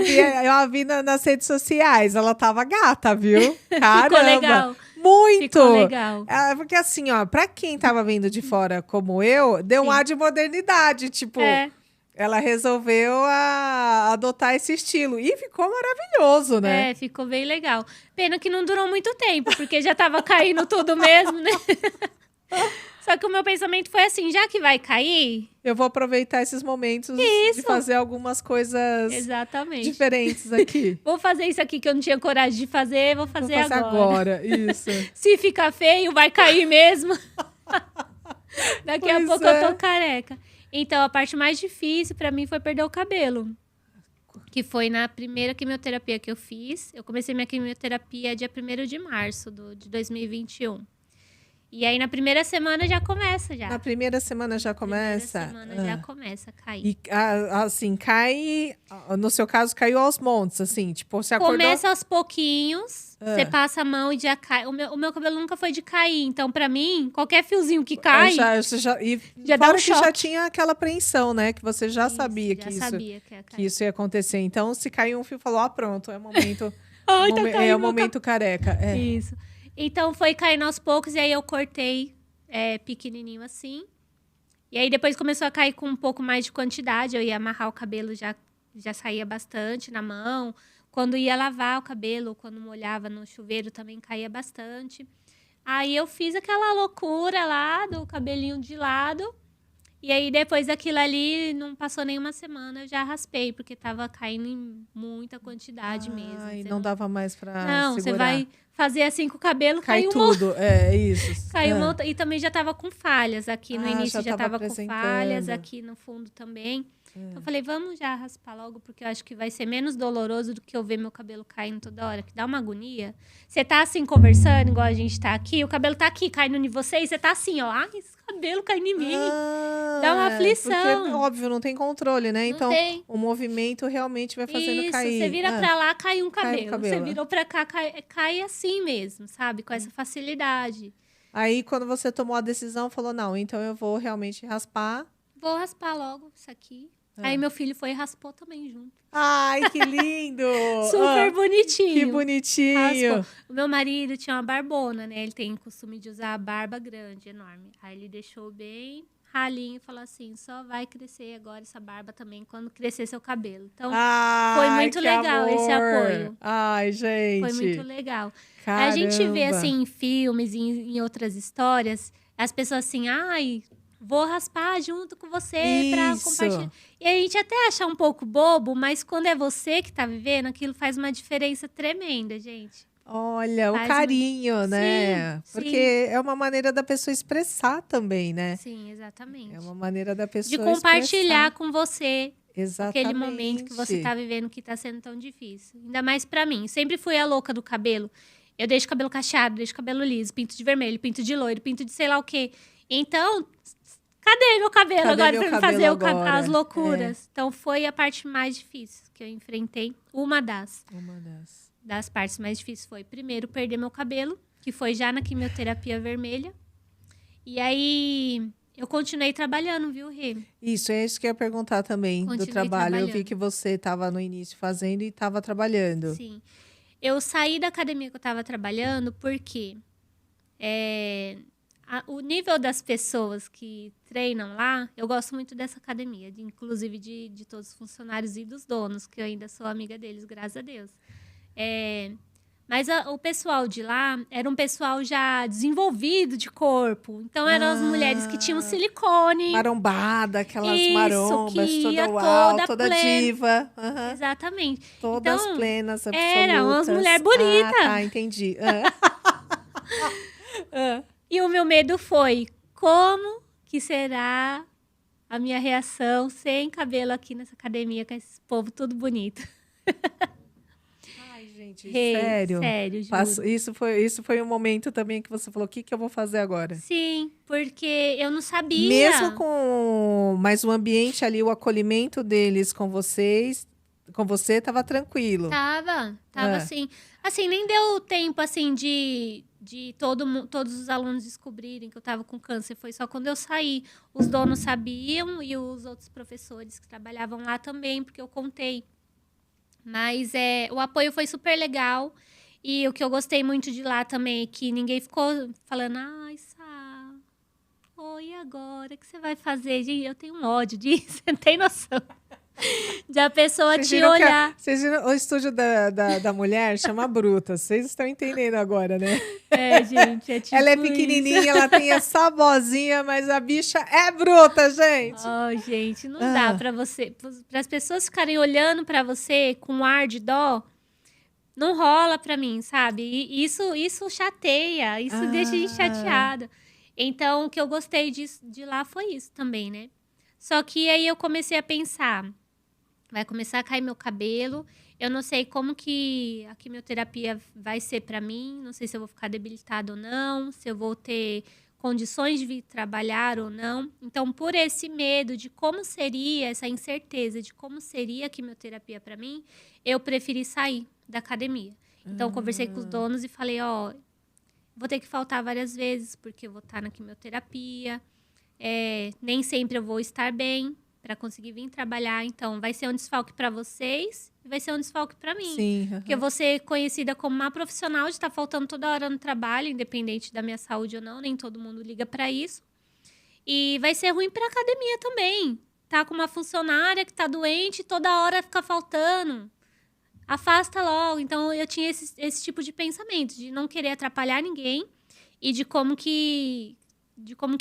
a vi nas redes sociais. Ela tava gata, viu? Caramba. Ficou legal. Muito! Ficou legal. Porque assim, ó, pra quem tava vendo de fora como eu, deu um ar de modernidade. Tipo, ela resolveu adotar esse estilo. E ficou maravilhoso, né? Ficou bem legal. Pena que não durou muito tempo, porque já tava caindo tudo mesmo, né? Só que o meu pensamento foi assim, já que vai cair... Eu vou aproveitar esses momentos de fazer algumas coisas diferentes aqui. Vou fazer isso aqui que eu não tinha coragem de fazer, vou fazer agora. Isso. Se ficar feio, vai cair mesmo. Daqui a pouco eu tô careca. Então, a parte mais difícil pra mim foi perder o cabelo. Que foi na primeira quimioterapia que eu fiz. Eu comecei minha quimioterapia dia 1º de março de 2021. E aí, na primeira semana já começa, já. Na primeira semana já começa? Na primeira semana já começa a cair. E, assim, cai... No seu caso, caiu aos montes, assim? Tipo, você acordou... Começa aos pouquinhos, você passa a mão e já cai. O meu cabelo nunca foi de cair. Então, pra mim, qualquer fiozinho que cai... já dá um choque. Já tinha aquela apreensão, né? Que você já sabia que isso ia acontecer. Então, se caiu um fio, falou, pronto, é o momento... é o momento careca. Isso. Então, foi caindo aos poucos, e aí eu cortei pequenininho assim. E aí, depois começou a cair com um pouco mais de quantidade. Eu ia amarrar o cabelo, já saía bastante na mão. Quando ia lavar o cabelo, quando molhava no chuveiro, também caía bastante. Aí, eu fiz aquela loucura lá, do cabelinho de lado. E aí, depois daquilo ali, não passou nenhuma semana, eu já raspei, porque tava caindo em muita quantidade mesmo. E não dava mais pra segurar. Você vai fazer assim com o cabelo, cai tudo. Isso. Caiu e também já tava com falhas. Aqui no início já tava com falhas, aqui no fundo também. Então, eu falei, vamos já raspar logo, porque eu acho que vai ser menos doloroso do que eu ver meu cabelo caindo toda hora, que dá uma agonia. Você tá assim, conversando, igual a gente tá aqui, o cabelo tá aqui, caindo em você, e você tá assim, ó, esse cabelo caindo em mim. Dá uma aflição. Porque, óbvio, não tem controle, né? Então, o movimento realmente vai fazendo cair. Você vira pra lá, cai um cabelo. Você virou pra cá, cai assim mesmo, sabe? Com essa facilidade. Aí, quando você tomou a decisão, falou, não, então eu vou realmente raspar. Vou raspar logo isso aqui. Aí meu filho foi e raspou também junto. Ai, que lindo! Super bonitinho. Que bonitinho. Raspou. O meu marido tinha uma barbona, né? Ele tem o costume de usar a barba grande, enorme. Aí ele deixou bem ralinho e falou assim, só vai crescer agora essa barba também quando crescer seu cabelo. Então, foi muito legal esse apoio. Ai, gente. Foi muito legal. Caramba. A gente vê, assim, em filmes e em outras histórias, as pessoas assim, vou raspar junto com você pra compartilhar. E a gente até acha um pouco bobo, mas quando é você que tá vivendo, aquilo faz uma diferença tremenda, gente. Olha, o carinho, né? Sim, porque é uma maneira da pessoa expressar também, né? Sim, exatamente. É uma maneira da pessoa de compartilhar com você aquele momento que você tá vivendo que tá sendo tão difícil. Ainda mais pra mim. Sempre fui a louca do cabelo. Eu deixo cabelo cacheado, deixo cabelo liso, pinto de vermelho, pinto de loiro, pinto de sei lá o quê. Então, cadê meu cabelo agora pra me fazer as loucuras? Então, foi a parte mais difícil que eu enfrentei. Uma das partes mais difíceis foi, primeiro, perder meu cabelo, que foi já na quimioterapia vermelha. E aí, eu continuei trabalhando, viu, Rê? Isso, é isso que eu ia perguntar também do trabalho. Eu vi que você estava no início fazendo e estava trabalhando. Sim. Eu saí da academia que eu estava trabalhando porque o nível das pessoas que treinam lá, eu gosto muito dessa academia, inclusive de todos os funcionários e dos donos, que eu ainda sou amiga deles, graças a Deus. Mas o pessoal de lá era um pessoal já desenvolvido de corpo. Então, eram as mulheres que tinham silicone. Marombada, aquelas marombas, toda diva. Uhum. Exatamente. Todas plenas, absolutas. Eram umas mulheres bonitas. Entendi. E o meu medo foi, como que será a minha reação sem cabelo aqui nessa academia com esse povo tudo bonito? Gente, sério? Sério, juro. Isso foi um momento também que você falou, o que eu vou fazer agora? Sim, porque eu não sabia. Mesmo mas o ambiente ali, o acolhimento deles com você estava tranquilo. Tava assim. Assim, nem deu tempo, assim, de todos os alunos descobrirem que eu tava com câncer. Foi só quando eu saí. Os donos sabiam e os outros professores que trabalhavam lá também, porque eu contei. Mas o apoio foi super legal. E o que eu gostei muito de lá também é que ninguém ficou falando, ai, Sá, e agora? O que você vai fazer? Gente, eu tenho um ódio disso, você não tem noção. De a pessoa Vocês te viram olhar. Vocês viram o estúdio da mulher? Chama Bruta. Vocês estão entendendo agora, né? É, gente, é tipo Ela é isso. pequenininha, ela tem essa vozinha, mas a bicha é bruta, gente. Gente, não dá pra você... Para as pessoas ficarem olhando pra você com um ar de dó, não rola pra mim, sabe? E isso chateia, isso deixa a gente chateada. Então, o que eu gostei de lá foi isso também, né? Só que aí eu comecei a pensar, vai começar a cair meu cabelo, eu não sei como que a quimioterapia vai ser pra mim, não sei se eu vou ficar debilitada ou não, se eu vou ter condições de vir trabalhar ou não. Então, por esse medo de como seria, essa incerteza de como seria a quimioterapia pra mim, eu preferi sair da academia. Então, conversei com os donos e falei, vou ter que faltar várias vezes, porque eu vou estar na quimioterapia. Nem sempre eu vou estar bem para conseguir vir trabalhar. Então, vai ser um desfalque para vocês e vai ser um desfalque para mim. Sim. Porque eu vou ser conhecida como uma profissional de estar faltando toda hora no trabalho, independente da minha saúde ou não. Nem todo mundo liga para isso. E vai ser ruim para a academia também. Tá com uma funcionária que tá doente e toda hora fica faltando. Afasta logo. Então, eu tinha esse tipo de pensamento, de não querer atrapalhar ninguém e de como que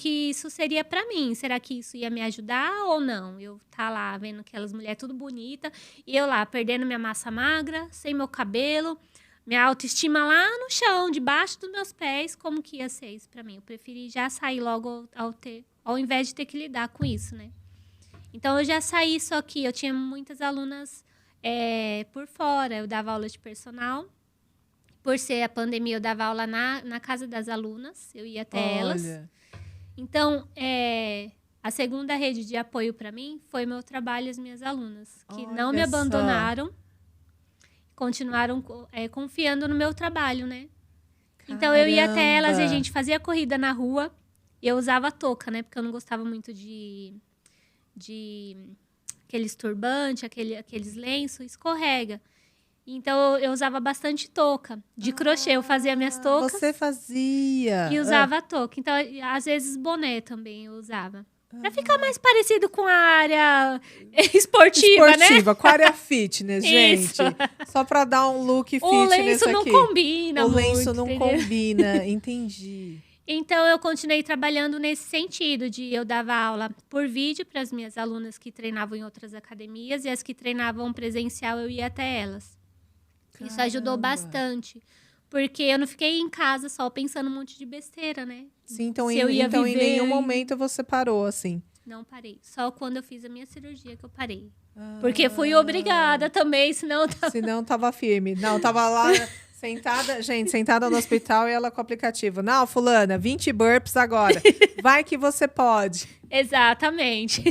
isso seria pra mim. Será que isso ia me ajudar ou não? Eu tá lá vendo aquelas mulheres tudo bonita e eu lá perdendo minha massa magra, sem meu cabelo, minha autoestima lá no chão, debaixo dos meus pés. Como que ia ser isso pra mim? Eu preferi já sair logo ao invés de ter que lidar com isso, né? Então, eu já saí, só que eu tinha muitas alunas por fora. Eu dava aula de personal. Por ser a pandemia, eu dava aula na casa das alunas. Eu ia até elas. Então, a segunda rede de apoio para mim foi meu trabalho e as minhas alunas. Que não me abandonaram. Continuaram confiando no meu trabalho, né? Então, eu ia até elas e a gente fazia corrida na rua. E eu usava touca, né? Porque eu não gostava muito de aqueles turbantes, aqueles lenços, escorrega. Então, eu usava bastante touca. De crochê, eu fazia minhas toucas. Você fazia. E usava touca. Então, às vezes, boné também eu usava. Pra ficar mais parecido com a área esportiva, né? Com a área fitness, gente. Isso. Só pra dar um look fitness aqui. O lenço não combina O muito, lenço não entendeu? combina, entendi. Então, eu continuei trabalhando nesse sentido de eu dava aula por vídeo para as minhas alunas que treinavam em outras academias e as que treinavam presencial, eu ia até elas. Caramba. Isso ajudou bastante, porque eu não fiquei em casa só pensando um monte de besteira, né? Sim, então, Se eu ia em viver nenhum momento você parou, assim. Não parei. Só quando eu fiz a minha cirurgia que eu parei. Porque fui obrigada também, senão... Senão tava firme. Não, tava lá... sentada no hospital e ela com o aplicativo. Não, fulana, 20 burpees agora. Vai que você pode. Exatamente.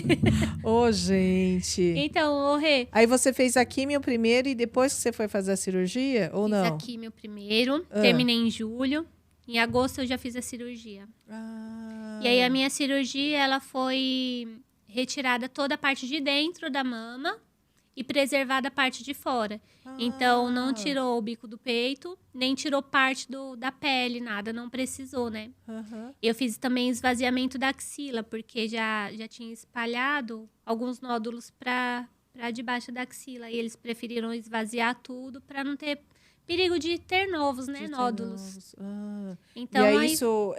Gente. Então, Rê... Aí você fez a químio primeiro e depois que você foi fazer a cirurgia, ou não? Fiz a químio primeiro, terminei em julho. Em agosto eu já fiz a cirurgia. E aí a minha cirurgia, ela foi retirada toda a parte de dentro da mama e preservada a parte de fora. Então, não tirou o bico do peito, nem tirou parte da pele, nada, não precisou, né? Eu fiz também esvaziamento da axila, porque já tinha espalhado alguns nódulos para debaixo da axila. E eles preferiram esvaziar tudo para não ter perigo de ter novos, né? Nódulos. Então, e aí isso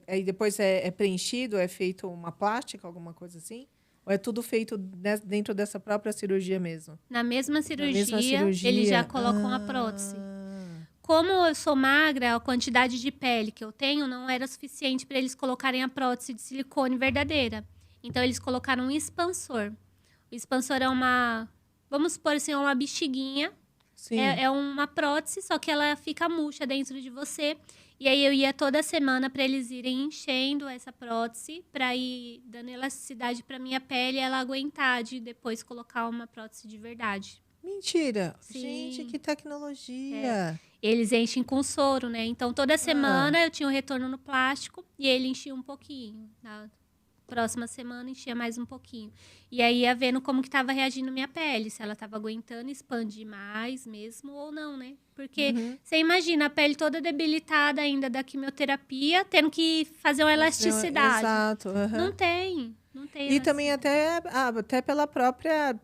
aí depois é preenchido, é feito uma plástica, alguma coisa assim? Ou é tudo feito dentro dessa própria cirurgia mesmo? Na mesma cirurgia, eles já colocam a prótese. Como eu sou magra, a quantidade de pele que eu tenho não era suficiente para eles colocarem a prótese de silicone verdadeira. Então, eles colocaram um expansor. O expansor é vamos supor assim, uma bexiguinha. Sim. É uma prótese, só que ela fica murcha dentro de você. E aí eu ia toda semana para eles irem enchendo essa prótese para ir dando elasticidade para minha pele e ela aguentar de depois colocar uma prótese de verdade. Mentira! Sim. Gente, que tecnologia! Eles enchem com soro, né? Então toda semana eu tinha um retorno no plástico e ele enchia um pouquinho. próxima semana enchia mais um pouquinho. E aí ia vendo como que tava reagindo minha pele, se ela tava aguentando expandir mais mesmo ou não, né? Porque você imagina a pele toda debilitada ainda da quimioterapia, tendo que fazer uma elasticidade. Exato. Não tem E também até pela própria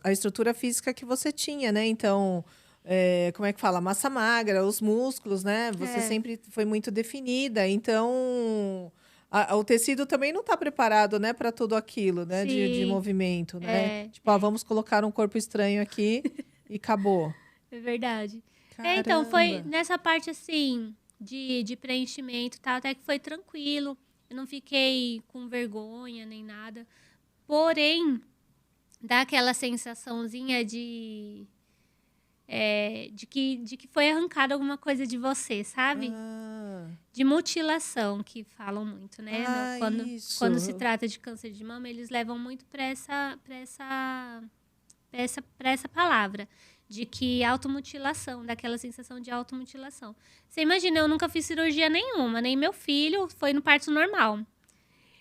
a estrutura física que você tinha, né? Então, como é que fala? Massa magra, os músculos, né? Você sempre foi muito definida. Então, o tecido também não está preparado, né, para tudo aquilo, né? De movimento, né? Vamos colocar um corpo estranho aqui e acabou. É verdade. Caramba. Então, foi nessa parte, assim, de preenchimento e tal, até que foi tranquilo. Eu não fiquei com vergonha nem nada. Porém, dá aquela sensaçãozinha de que foi arrancado alguma coisa de você, sabe? De mutilação, que falam muito, né? Quando se trata de câncer de mama, eles levam muito para essa palavra. De que automutilação, daquela sensação de automutilação. Você imagina, eu nunca fiz cirurgia nenhuma, nem meu filho foi no parto normal.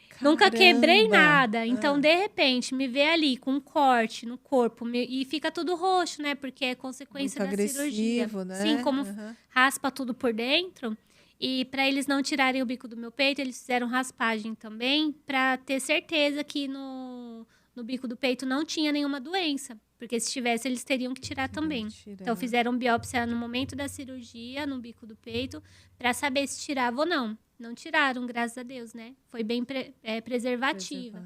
Caramba. Nunca quebrei nada. Então, de repente, me vê ali com um corte no corpo e fica tudo roxo, né? Porque é consequência muito da cirurgia. Né? Sim, como raspa tudo por dentro. E para eles não tirarem o bico do meu peito, eles fizeram raspagem também, para ter certeza que no bico do peito não tinha nenhuma doença. Porque se tivesse, eles teriam que tirar também. Então, fizeram biópsia no momento da cirurgia, no bico do peito, para saber se tirava ou não. Não tiraram, graças a Deus, né? Foi bem preservativa.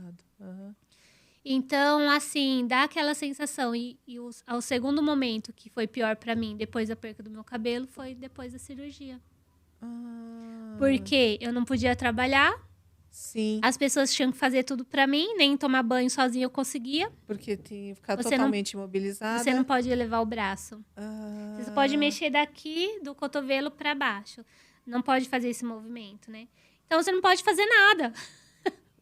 Então, assim, dá aquela sensação. E ao segundo momento, que foi pior para mim, depois da perca do meu cabelo, foi depois da cirurgia. Porque eu não podia trabalhar. Sim. As pessoas tinham que fazer tudo pra mim, nem tomar banho sozinha eu conseguia. Porque tinha que ficar totalmente imobilizada. Você não pode elevar o braço. Você só pode mexer daqui, do cotovelo pra baixo. Não pode fazer esse movimento, né? Então, você não pode fazer nada.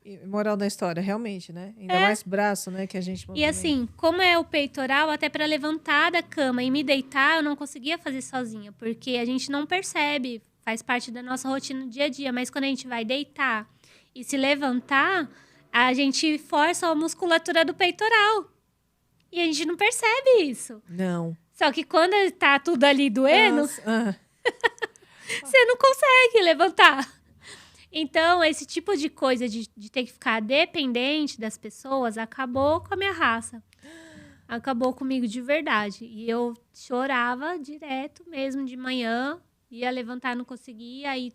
E moral da história, realmente, né? Ainda mais braço, né? Que a gente movimenta. E assim, como é o peitoral, até pra levantar da cama e me deitar, eu não conseguia fazer sozinha. Porque a gente não percebe, faz parte da nossa rotina do dia a dia. Mas quando a gente vai deitar e se levantar, a gente força a musculatura do peitoral. E a gente não percebe isso. Não. Só que quando tá tudo ali doendo, você não consegue levantar. Então, esse tipo de coisa de ter que ficar dependente das pessoas acabou com a minha raça. Acabou comigo de verdade. E eu chorava direto mesmo de manhã. Ia levantar, não conseguia. Aí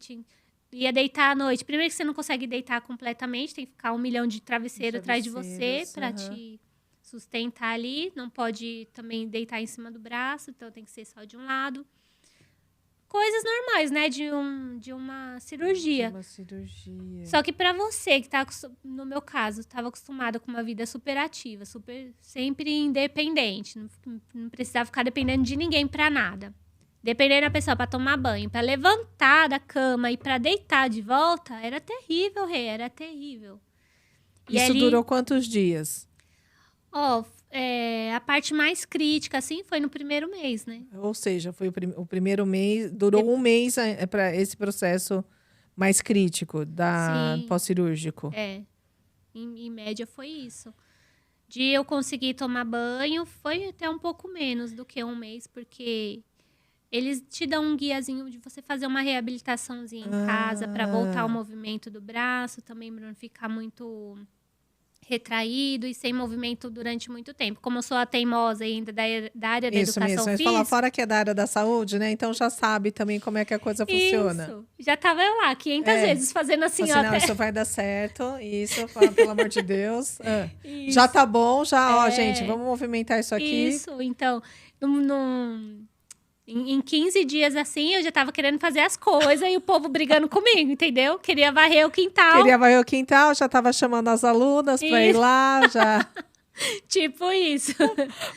ia deitar à noite. Primeiro que você não consegue deitar completamente, tem que ficar 1 milhão de travesseiros atrás de você para te sustentar ali. Não pode também deitar em cima do braço, então tem que ser só de um lado. Coisas normais, né? De uma cirurgia. Só que para você, que tá, no meu caso, estava acostumada com uma vida super ativa, sempre independente. Não precisava ficar dependendo de ninguém para nada. Dependendo da pessoa para tomar banho, para levantar da cama e para deitar de volta, era terrível, era terrível. Isso durou quantos dias? A parte mais crítica, assim, foi no primeiro mês, né? Ou seja, foi o primeiro mês, durou um mês para esse processo mais crítico pós-cirúrgico. Em média foi isso. De eu conseguir tomar banho, foi até um pouco menos do que um mês, porque eles te dão um guiazinho de você fazer uma reabilitaçãozinha em casa para voltar ao movimento do braço, também para não ficar muito retraído e sem movimento durante muito tempo. Como eu sou a teimosa ainda da área da educação física... Mas falar fora que é da área da saúde, né? Então já sabe também como é que a coisa funciona. Isso. Já tava lá 500 vezes fazendo assim, ó. Não, isso vai dar certo. Isso, pelo amor de Deus. Já tá bom, ó, gente, vamos movimentar isso aqui. Isso, então... Em 15 dias, assim, eu já tava querendo fazer as coisas e o povo brigando comigo, entendeu? Queria varrer o quintal. Já tava chamando as alunas pra ir lá, já. Tipo isso.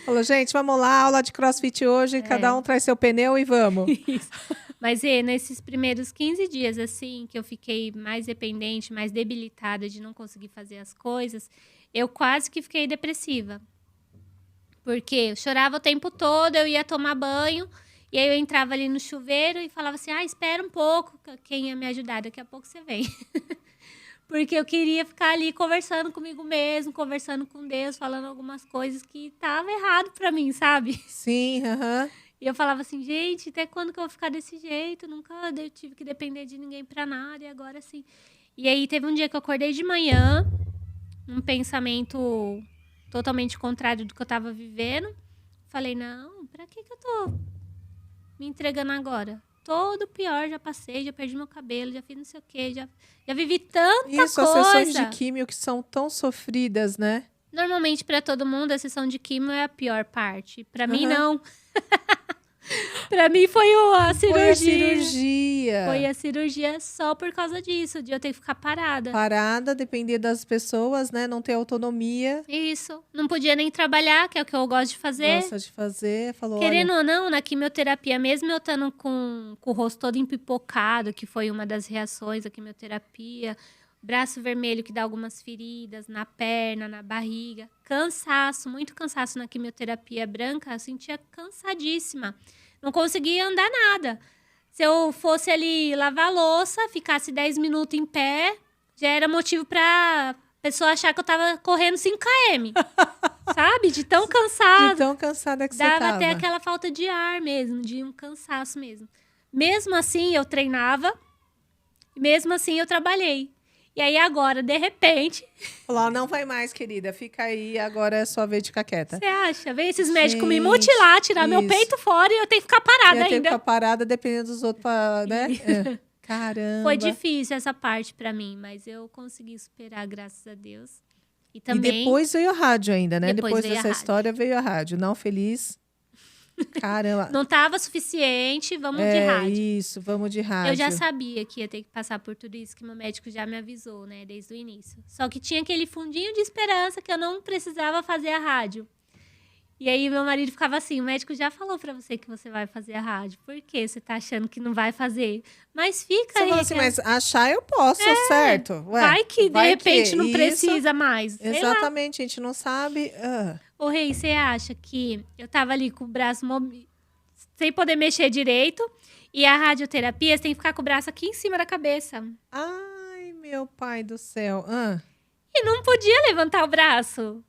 Falou, gente, vamos lá, aula de crossfit hoje, cada um traz seu pneu e vamos. Isso. Mas nesses primeiros 15 dias, assim, que eu fiquei mais dependente, mais debilitada de não conseguir fazer as coisas, eu quase que fiquei depressiva. Porque eu chorava o tempo todo, eu ia tomar banho... E aí eu entrava ali no chuveiro e falava assim, espera um pouco, quem ia me ajudar, daqui a pouco você vem. Porque eu queria ficar ali conversando comigo mesmo, conversando com Deus, falando algumas coisas que tava errado pra mim, sabe? Sim, aham. E eu falava assim, gente, até quando que eu vou ficar desse jeito? Nunca eu tive que depender de ninguém pra nada, e agora sim. E aí teve um dia que eu acordei de manhã, um pensamento totalmente contrário do que eu tava vivendo. Falei, não, pra que eu tô me entregando agora? Todo pior, já passei, já perdi meu cabelo, já fiz não sei o quê, já vivi tanta Isso, as coisa. sessões de químio que são tão sofridas, né? Normalmente, pra todo mundo, a sessão de químio é a pior parte. Pra mim, não. Pra mim, foi a cirurgia. Foi a cirurgia. Foi a cirurgia só por causa disso, de eu ter que ficar parada. Parada, depender das pessoas, né? Não ter autonomia. Isso. Não podia nem trabalhar, que é o que eu gosto de fazer. Gosta de fazer. Falou, Querendo olha, ou não, na quimioterapia, mesmo eu estando com o rosto todo empipocado, que foi uma das reações da quimioterapia, braço vermelho que dá algumas feridas na perna, na barriga, cansaço, muito cansaço na quimioterapia branca, eu sentia cansadíssima. Não conseguia andar nada. Se eu fosse ali lavar a louça, ficasse 10 minutos em pé, já era motivo pra pessoa achar que eu tava correndo 5 km. Sabe? De tão cansada. de tão cansada que você Dava tava. até aquela falta de ar mesmo, de um cansaço mesmo. Mesmo assim, eu treinava. Mesmo assim, eu trabalhei. E aí, agora, de repente... Falou, não vai mais, querida. Fica aí, agora é sua vez de ficar quieta. Você acha? Vem esses médicos me Gente, mutilar, tirar meu isso. peito fora e eu tenho que ficar parada Ia ter que ainda. ficar parada dependendo dos outros, né? É. Caramba. Foi difícil essa parte pra mim, mas eu consegui superar, graças a Deus. E E também... depois veio a rádio ainda, né? Depois Depois veio a dessa rádio. história veio a rádio. Não feliz. Caramba. Não tava suficiente, vamos de rádio. Isso, vamos de rádio. Eu já sabia que ia ter que passar por tudo isso, que meu médico já me avisou, né, desde o início. Só que tinha aquele fundinho de esperança que eu não precisava fazer a rádio. E aí meu marido ficava assim, o médico já falou pra você que você vai fazer a rádio. Por que você tá achando que não vai fazer? Mas fica Você aí. falou assim, mas achar eu posso, certo? Ué, Vai que de vai repente que não isso- precisa mais. Sei lá. Exatamente, a gente não sabe. Ô, Rei, você acha que eu tava ali com o braço sem poder mexer direito e a radioterapia você tem que ficar com o braço aqui em cima da cabeça. Ai, meu pai do céu. E não podia levantar o braço.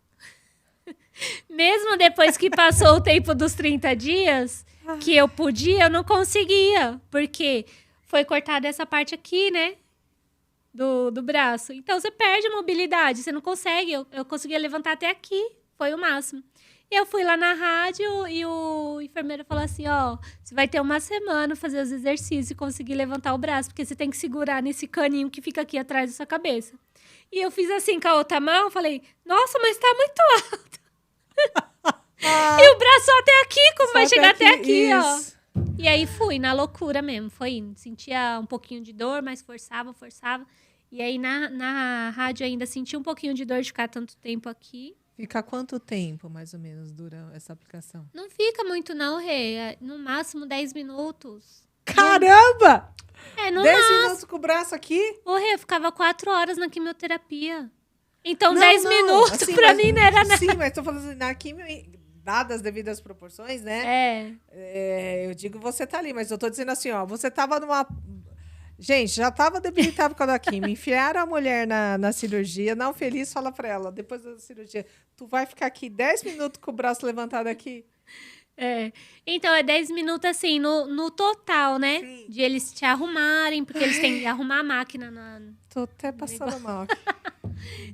Mesmo depois que passou o tempo dos 30 dias, que eu podia, eu não conseguia. Porque foi cortada essa parte aqui, né? Do braço. Então, você perde a mobilidade. Você não consegue. Eu conseguia levantar até aqui. Foi o máximo. E eu fui lá na rádio e o enfermeiro falou assim, ó, você vai ter uma semana fazer os exercícios e conseguir levantar o braço, porque você tem que segurar nesse caninho que fica aqui atrás da sua cabeça. E eu fiz assim com a outra mão, falei, nossa, mas tá muito alto. E o braço só até aqui, como vai chegar até aqui, isso. ó. E aí fui, na loucura mesmo, foi indo. Sentia um pouquinho de dor, mas forçava. E aí na rádio ainda senti um pouquinho de dor de ficar tanto tempo aqui. Fica quanto tempo, mais ou menos, dura essa aplicação? Não fica muito não, Rê. É, no máximo 10 minutos. Caramba! No 10 máximo. minutos com o braço aqui? Ô, Rê, eu ficava 4 horas na quimioterapia. Então, Não, 10 não, minutos assim, pra mas- mim não era nada. Sim, mas tô falando assim, na quimio, dadas as devidas proporções, né? Eu digo você tá ali, mas eu tô dizendo assim, ó, você tava numa... Gente, já tava debilitada por causa da quimio. Enfiaram a mulher na cirurgia, não feliz, fala pra ela, depois da cirurgia, tu vai ficar aqui 10 minutos com o braço levantado aqui? Então, é 10 minutos assim, no total, né? Sim. De eles te arrumarem, porque eles têm que arrumar a máquina Tô até passando mal aqui.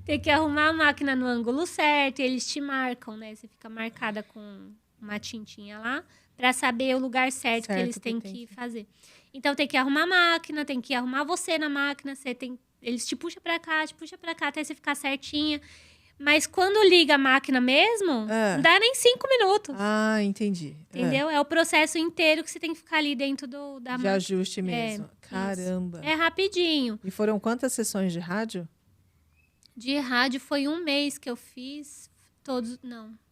Tem que arrumar a máquina no ângulo certo, e eles te marcam, né? Você fica marcada com uma tintinha lá pra saber o lugar certo que Certo, eles que têm tem que que- fazer. Então tem que arrumar a máquina, tem que arrumar você na máquina, eles te puxam pra cá, até você ficar certinha. Mas quando liga a máquina mesmo, não dá nem 5 minutos. Ah, entendi. Entendeu? É o processo inteiro que você tem que ficar ali dentro da De máquina. ajuste mesmo. isso. Caramba. É rapidinho. E foram quantas sessões de rádio? De rádio foi 1 mês que eu fiz.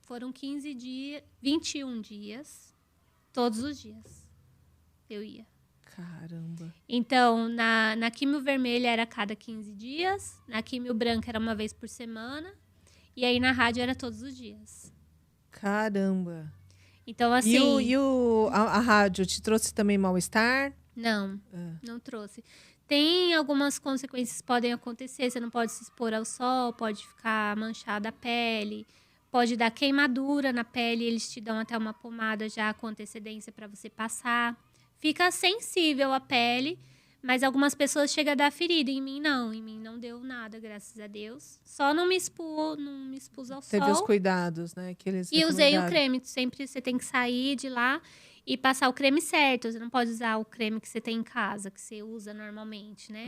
Foram 15 dias, 21 dias. Todos os dias. Eu ia. Caramba. Então, na químio vermelha era a cada 15 dias. Na químio branca era uma vez por semana. E aí na rádio era todos os dias. Caramba. Então, assim... A rádio te trouxe também mal-estar? Não trouxe. Tem algumas consequências que podem acontecer. Você não pode se expor ao sol, pode ficar manchada a pele, pode dar queimadura na pele. Eles te dão até uma pomada já com antecedência para você passar. Fica sensível a pele, mas algumas pessoas chegam a dar ferida. Em mim não deu nada, graças a Deus. Só não me expus ao Teve os sol. cuidados, né? Que eles E usei o recomendaram. creme. Sempre você tem que sair de lá e passar o creme certo. Você não pode usar o creme que você tem em casa, que você usa normalmente, né?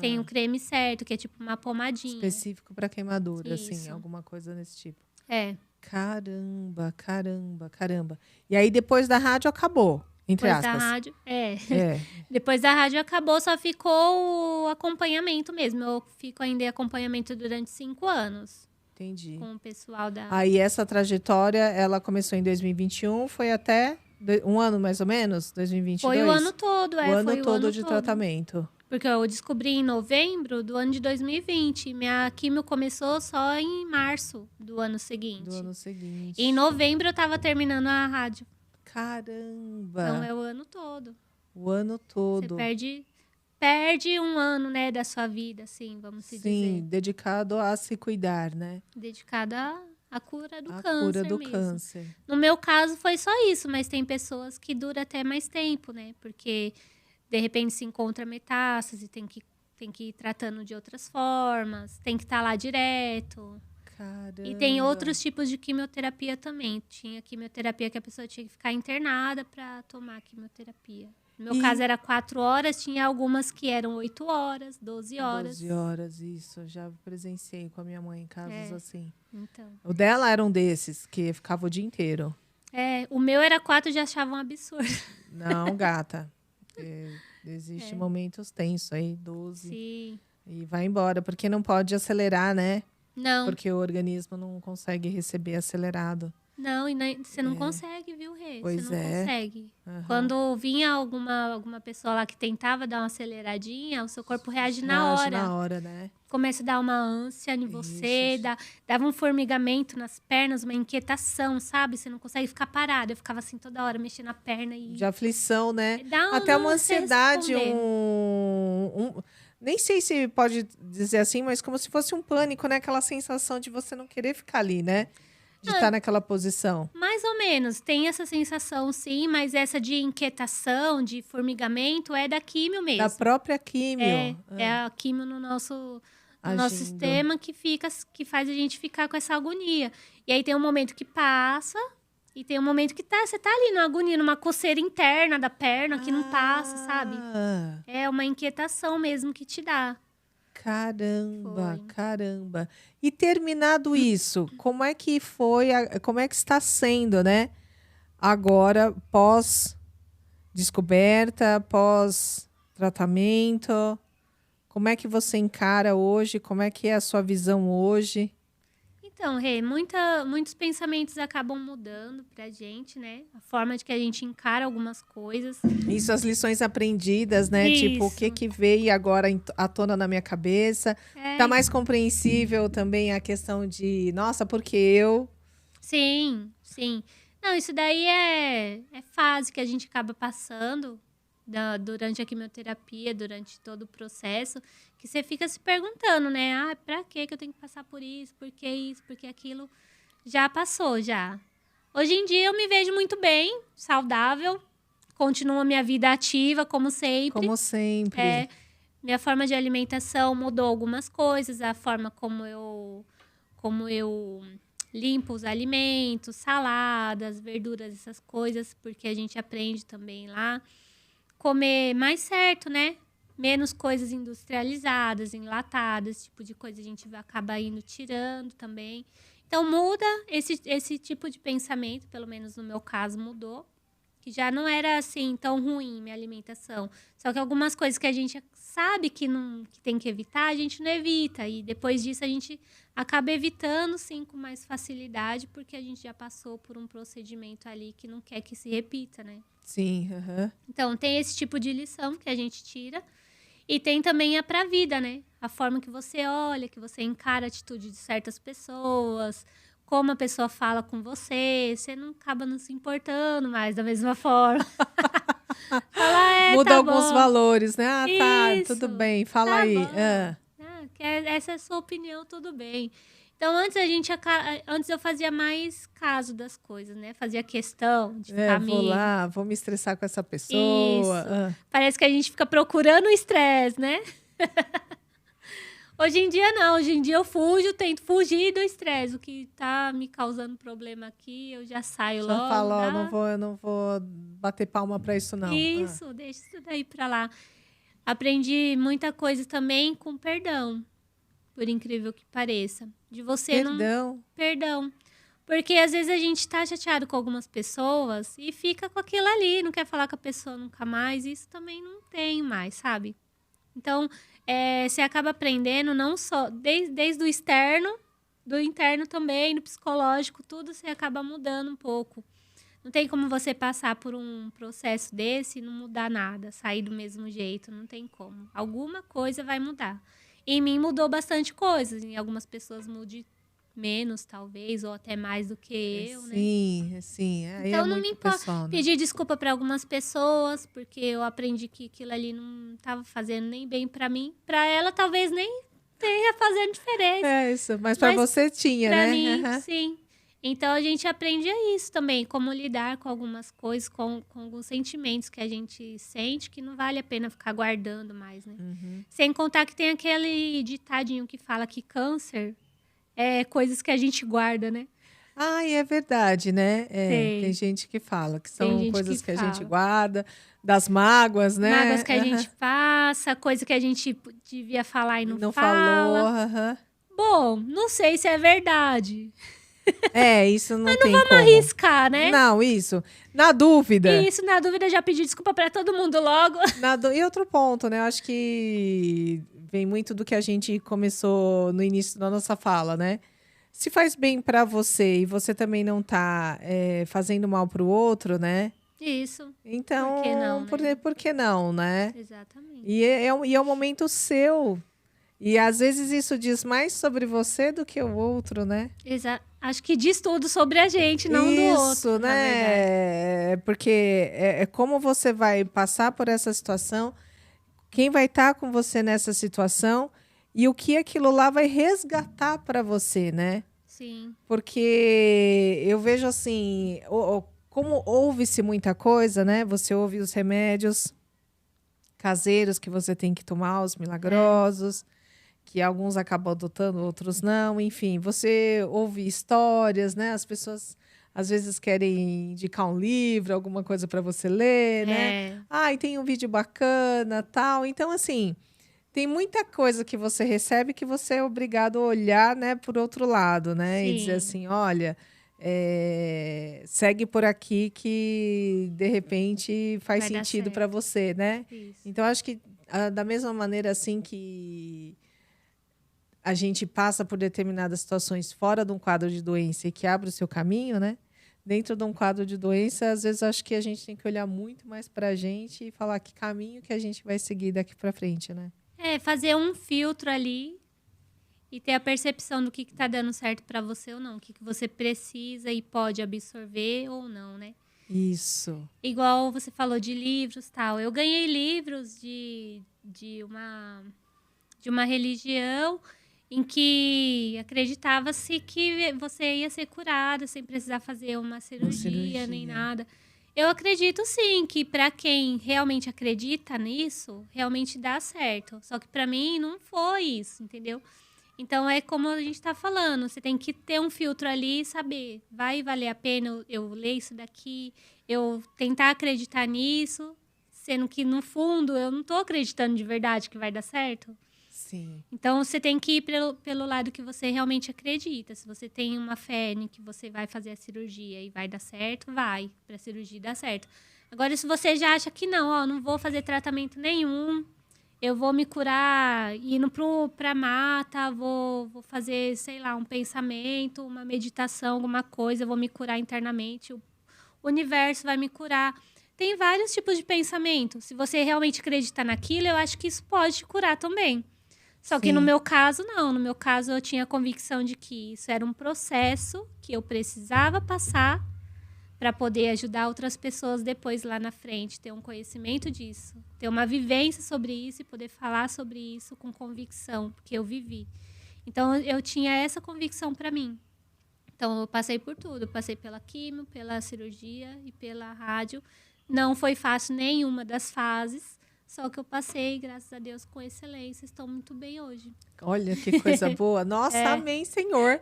Tem o creme certo, que é tipo uma pomadinha. Específico para queimadura, assim, Isso. alguma coisa desse tipo. É. Caramba, caramba, caramba. E aí, depois da rádio, acabou, entre Depois da aspas. rádio. É. É, Depois da rádio acabou, só ficou o acompanhamento mesmo. Eu fico ainda em acompanhamento durante 5 anos entendi. com o pessoal da. Aí, essa trajetória, ela começou em 2021, foi até um ano, mais ou menos? 2022? Foi o ano todo, O ano foi o todo ano de todo. tratamento. Porque eu descobri em novembro do ano de 2020. Minha quimio começou só em março do ano seguinte. Do ano seguinte. Em novembro eu tava terminando a rádio. Caramba! Então é o ano todo. O ano todo. Você perde um ano, né, da sua vida, assim, vamos se Sim, dizer. dedicado a se cuidar, né? Dedicada à cura do A câncer cura do mesmo. câncer. No meu caso foi só isso, mas tem pessoas que dura até mais tempo, né? Porque de repente se encontra metástase, tem que ir tratando de outras formas, tem que estar lá direto. Caramba. E tem outros tipos de quimioterapia também. Tinha quimioterapia que a pessoa tinha que ficar internada para tomar quimioterapia. No meu caso era 4 horas, tinha algumas que eram 8 horas, 12 horas. 12 horas, isso. Já presenciei com a minha mãe em casos assim. Então. O dela era um desses, que ficava o dia inteiro. O meu era 4, já achava um absurdo. Não, gata. Existem momentos tensos aí, 12. Sim. E vai embora, porque não pode acelerar, né? Não. Porque o organismo não consegue receber acelerado. Não, e você não consegue, viu, Rê? Pois você não consegue. Aham. Quando vinha alguma pessoa lá que tentava dar uma aceleradinha, o seu corpo reage na hora. Na hora, né? Começa a dar uma ânsia em você, dava um formigamento nas pernas, uma inquietação, sabe? Você não consegue ficar parado. Eu ficava assim toda hora, mexendo a perna e... De aflição, né? Dá Até uma não sei ansiedade, responder. nem sei se pode dizer assim, mas como se fosse um pânico, né? Aquela sensação de você não querer ficar ali, né? De estar naquela posição. Mais ou menos. Tem essa sensação, sim, mas essa de inquietação, de formigamento, é da químio mesmo. Da própria químio. É a químio no nosso Agindo. sistema que faz a gente ficar com essa agonia. E aí tem um momento que passa e tem um momento que você tá ali na agonia, numa coceira interna da perna que não passa, sabe? É uma inquietação mesmo que te dá. Caramba, Foi. caramba. E terminado isso, como é que foi, como é que está sendo, né? Agora, pós-descoberta, pós-tratamento, como é que você encara hoje? Como é que é a sua visão hoje? Então, Rê, muitos pensamentos acabam mudando pra gente, né? A forma de que a gente encara algumas coisas. Isso, as lições aprendidas, né? Tipo, o que veio agora à tona na minha cabeça? Tá mais compreensível também a questão de, nossa, porque eu... Sim, sim. Não, isso daí é fase que a gente acaba passando durante a quimioterapia, durante todo o processo, que você fica se perguntando, né? Ah, pra que eu tenho que passar por isso? Por que isso? Por que aquilo? Já passou, já. Hoje em dia eu me vejo muito bem, saudável, continuo a minha vida ativa, como sempre. Como sempre. Minha forma de alimentação mudou algumas coisas, a forma como eu limpo os alimentos, saladas, verduras, essas coisas, porque a gente aprende também lá. Comer mais certo, né? Menos coisas industrializadas, enlatadas, tipo de coisa a gente acaba indo tirando também. Então, muda esse tipo de pensamento, pelo menos no meu caso, mudou. Que já não era assim tão ruim minha alimentação. Só que algumas coisas que a gente sabe que tem que evitar, a gente não evita. E depois disso a gente acaba evitando, sim, com mais facilidade, porque a gente já passou por um procedimento ali que não quer que se repita, né? Sim, Então, tem esse tipo de lição que a gente tira. E tem também a pra vida, né? A forma que você olha, que você encara a atitude de certas pessoas, como a pessoa fala com você, você não acaba não se importando mais da mesma forma. Falar, Muda tá alguns bom. valores, né? Ah, tá, Isso, tudo bem. Fala tá aí. bom. Ah, Essa é a sua opinião, tudo bem. Então, antes eu fazia mais caso das coisas, né? Fazia questão de ficar vou me... lá, vou me estressar com essa pessoa. Isso. Parece que a gente fica procurando o estresse, né? Hoje em dia, não. Hoje em dia, eu tento fugir do estresse. O que tá me causando problema aqui, eu já saio Já logo. falo, ó, eu não vou bater palma pra isso, não. Isso, deixa isso daí pra lá. Aprendi muita coisa também com perdão, por incrível que pareça. De você não... Perdão. Perdão. Porque às vezes a gente tá chateado com algumas pessoas e fica com aquilo ali, não quer falar com a pessoa nunca mais. Isso também não tem mais, sabe? Então, você acaba aprendendo não só desde o externo, do interno também, do psicológico, tudo você acaba mudando um pouco. Não tem como você passar por um processo desse e não mudar nada, sair do mesmo jeito, não tem como. Alguma coisa vai mudar. Em mim mudou bastante coisa, em algumas pessoas mude menos, talvez, ou até mais do que eu, né? Sim. Aí Então, é não me muito importa pessoal, né? pedir desculpa para algumas pessoas, porque eu aprendi que aquilo ali não estava fazendo nem bem para mim. Para ela, talvez nem tenha fazendo diferença. É isso, mas pra você tinha, Para né? mim, Aham. sim. Então, a gente aprende isso também, como lidar com algumas coisas, com alguns sentimentos que a gente sente, que não vale a pena ficar guardando mais, né? Sem contar que tem aquele ditadinho que fala que câncer é coisas que a gente guarda, né? Ah, e é verdade, né? Tem Tem. gente que fala que Tem são gente coisas que que a gente fala. guarda, das mágoas, né? Mágoas que a Aham. gente passa, coisa que a gente devia falar e não Não fala. falou, aham. Bom, não sei se é verdade. Isso não tem Vamos como. arriscar, né? Não, isso. Na dúvida. E isso, na dúvida, já pedi desculpa pra todo mundo logo. E outro ponto, né? Eu acho que vem muito do que a gente começou no início da nossa fala, né? Se faz bem pra você e você também não tá fazendo mal pro outro, né? Isso. Então, Por que não, né? por que não, né? Exatamente. E é um momento seu. E às vezes isso diz mais sobre você do que o outro, né? Acho que diz tudo sobre a gente, não do outro, Isso, na verdade. né? Porque é como você vai passar por essa situação, quem vai estar com você nessa situação e o que aquilo lá vai resgatar para você, né? Sim. Porque eu vejo assim, como ouve-se muita coisa, né? Você ouve os remédios caseiros que você tem que tomar, os milagrosos, que alguns acabam adotando, outros não. Enfim, você ouve histórias, né? As pessoas às vezes querem indicar um livro, alguma coisa para você ler, né? E tem um vídeo bacana, tal. Então, assim, tem muita coisa que você recebe que você é obrigado a olhar, né, por outro lado, né? E dizer assim, olha, segue por aqui que de repente faz Vai dar sentido para certo. você, né? Isso. Então, acho que da mesma maneira assim que a gente passa por determinadas situações fora de um quadro de doença e que abre o seu caminho, né? Dentro de um quadro de doença, às vezes acho que a gente tem que olhar muito mais para a gente e falar que caminho que a gente vai seguir daqui para frente, né? Fazer um filtro ali e ter a percepção do que tá dando certo para você ou não, o que você precisa e pode absorver ou não, né? Isso. Igual você falou de livros, tal. Eu ganhei livros de uma religião em que acreditava-se que você ia ser curada sem precisar fazer uma cirurgia nem nada. Eu acredito sim que para quem realmente acredita nisso, realmente dá certo. Só que para mim não foi isso, entendeu? Então é como a gente está falando, você tem que ter um filtro ali e saber, vai valer a pena eu ler isso daqui, eu tentar acreditar nisso, sendo que no fundo eu não estou acreditando de verdade que vai dar certo. Sim. Então, você tem que ir pelo lado que você realmente acredita. Se você tem uma fé em que você vai fazer a cirurgia e vai dar certo, vai para a cirurgia e dá certo. Agora, se você já acha que não vou fazer tratamento nenhum, eu vou me curar indo para a mata, vou fazer, sei lá, um pensamento, uma meditação, alguma coisa, eu vou me curar internamente, o universo vai me curar. Tem vários tipos de pensamento. Se você realmente acredita naquilo, eu acho que isso pode te curar também. Só que no meu caso, não. No meu caso, eu tinha a convicção de que isso era um processo que eu precisava passar para poder ajudar outras pessoas depois lá na frente, ter um conhecimento disso, ter uma vivência sobre isso e poder falar sobre isso com convicção, porque eu vivi. Então, eu tinha essa convicção para mim. Então, eu passei por tudo. Eu passei pela quimio, pela cirurgia e pela rádio. Não foi fácil nenhuma das fases, só que eu passei, graças a Deus, com excelência. Estou muito bem hoje. Olha que coisa boa. Nossa, amém, Senhor.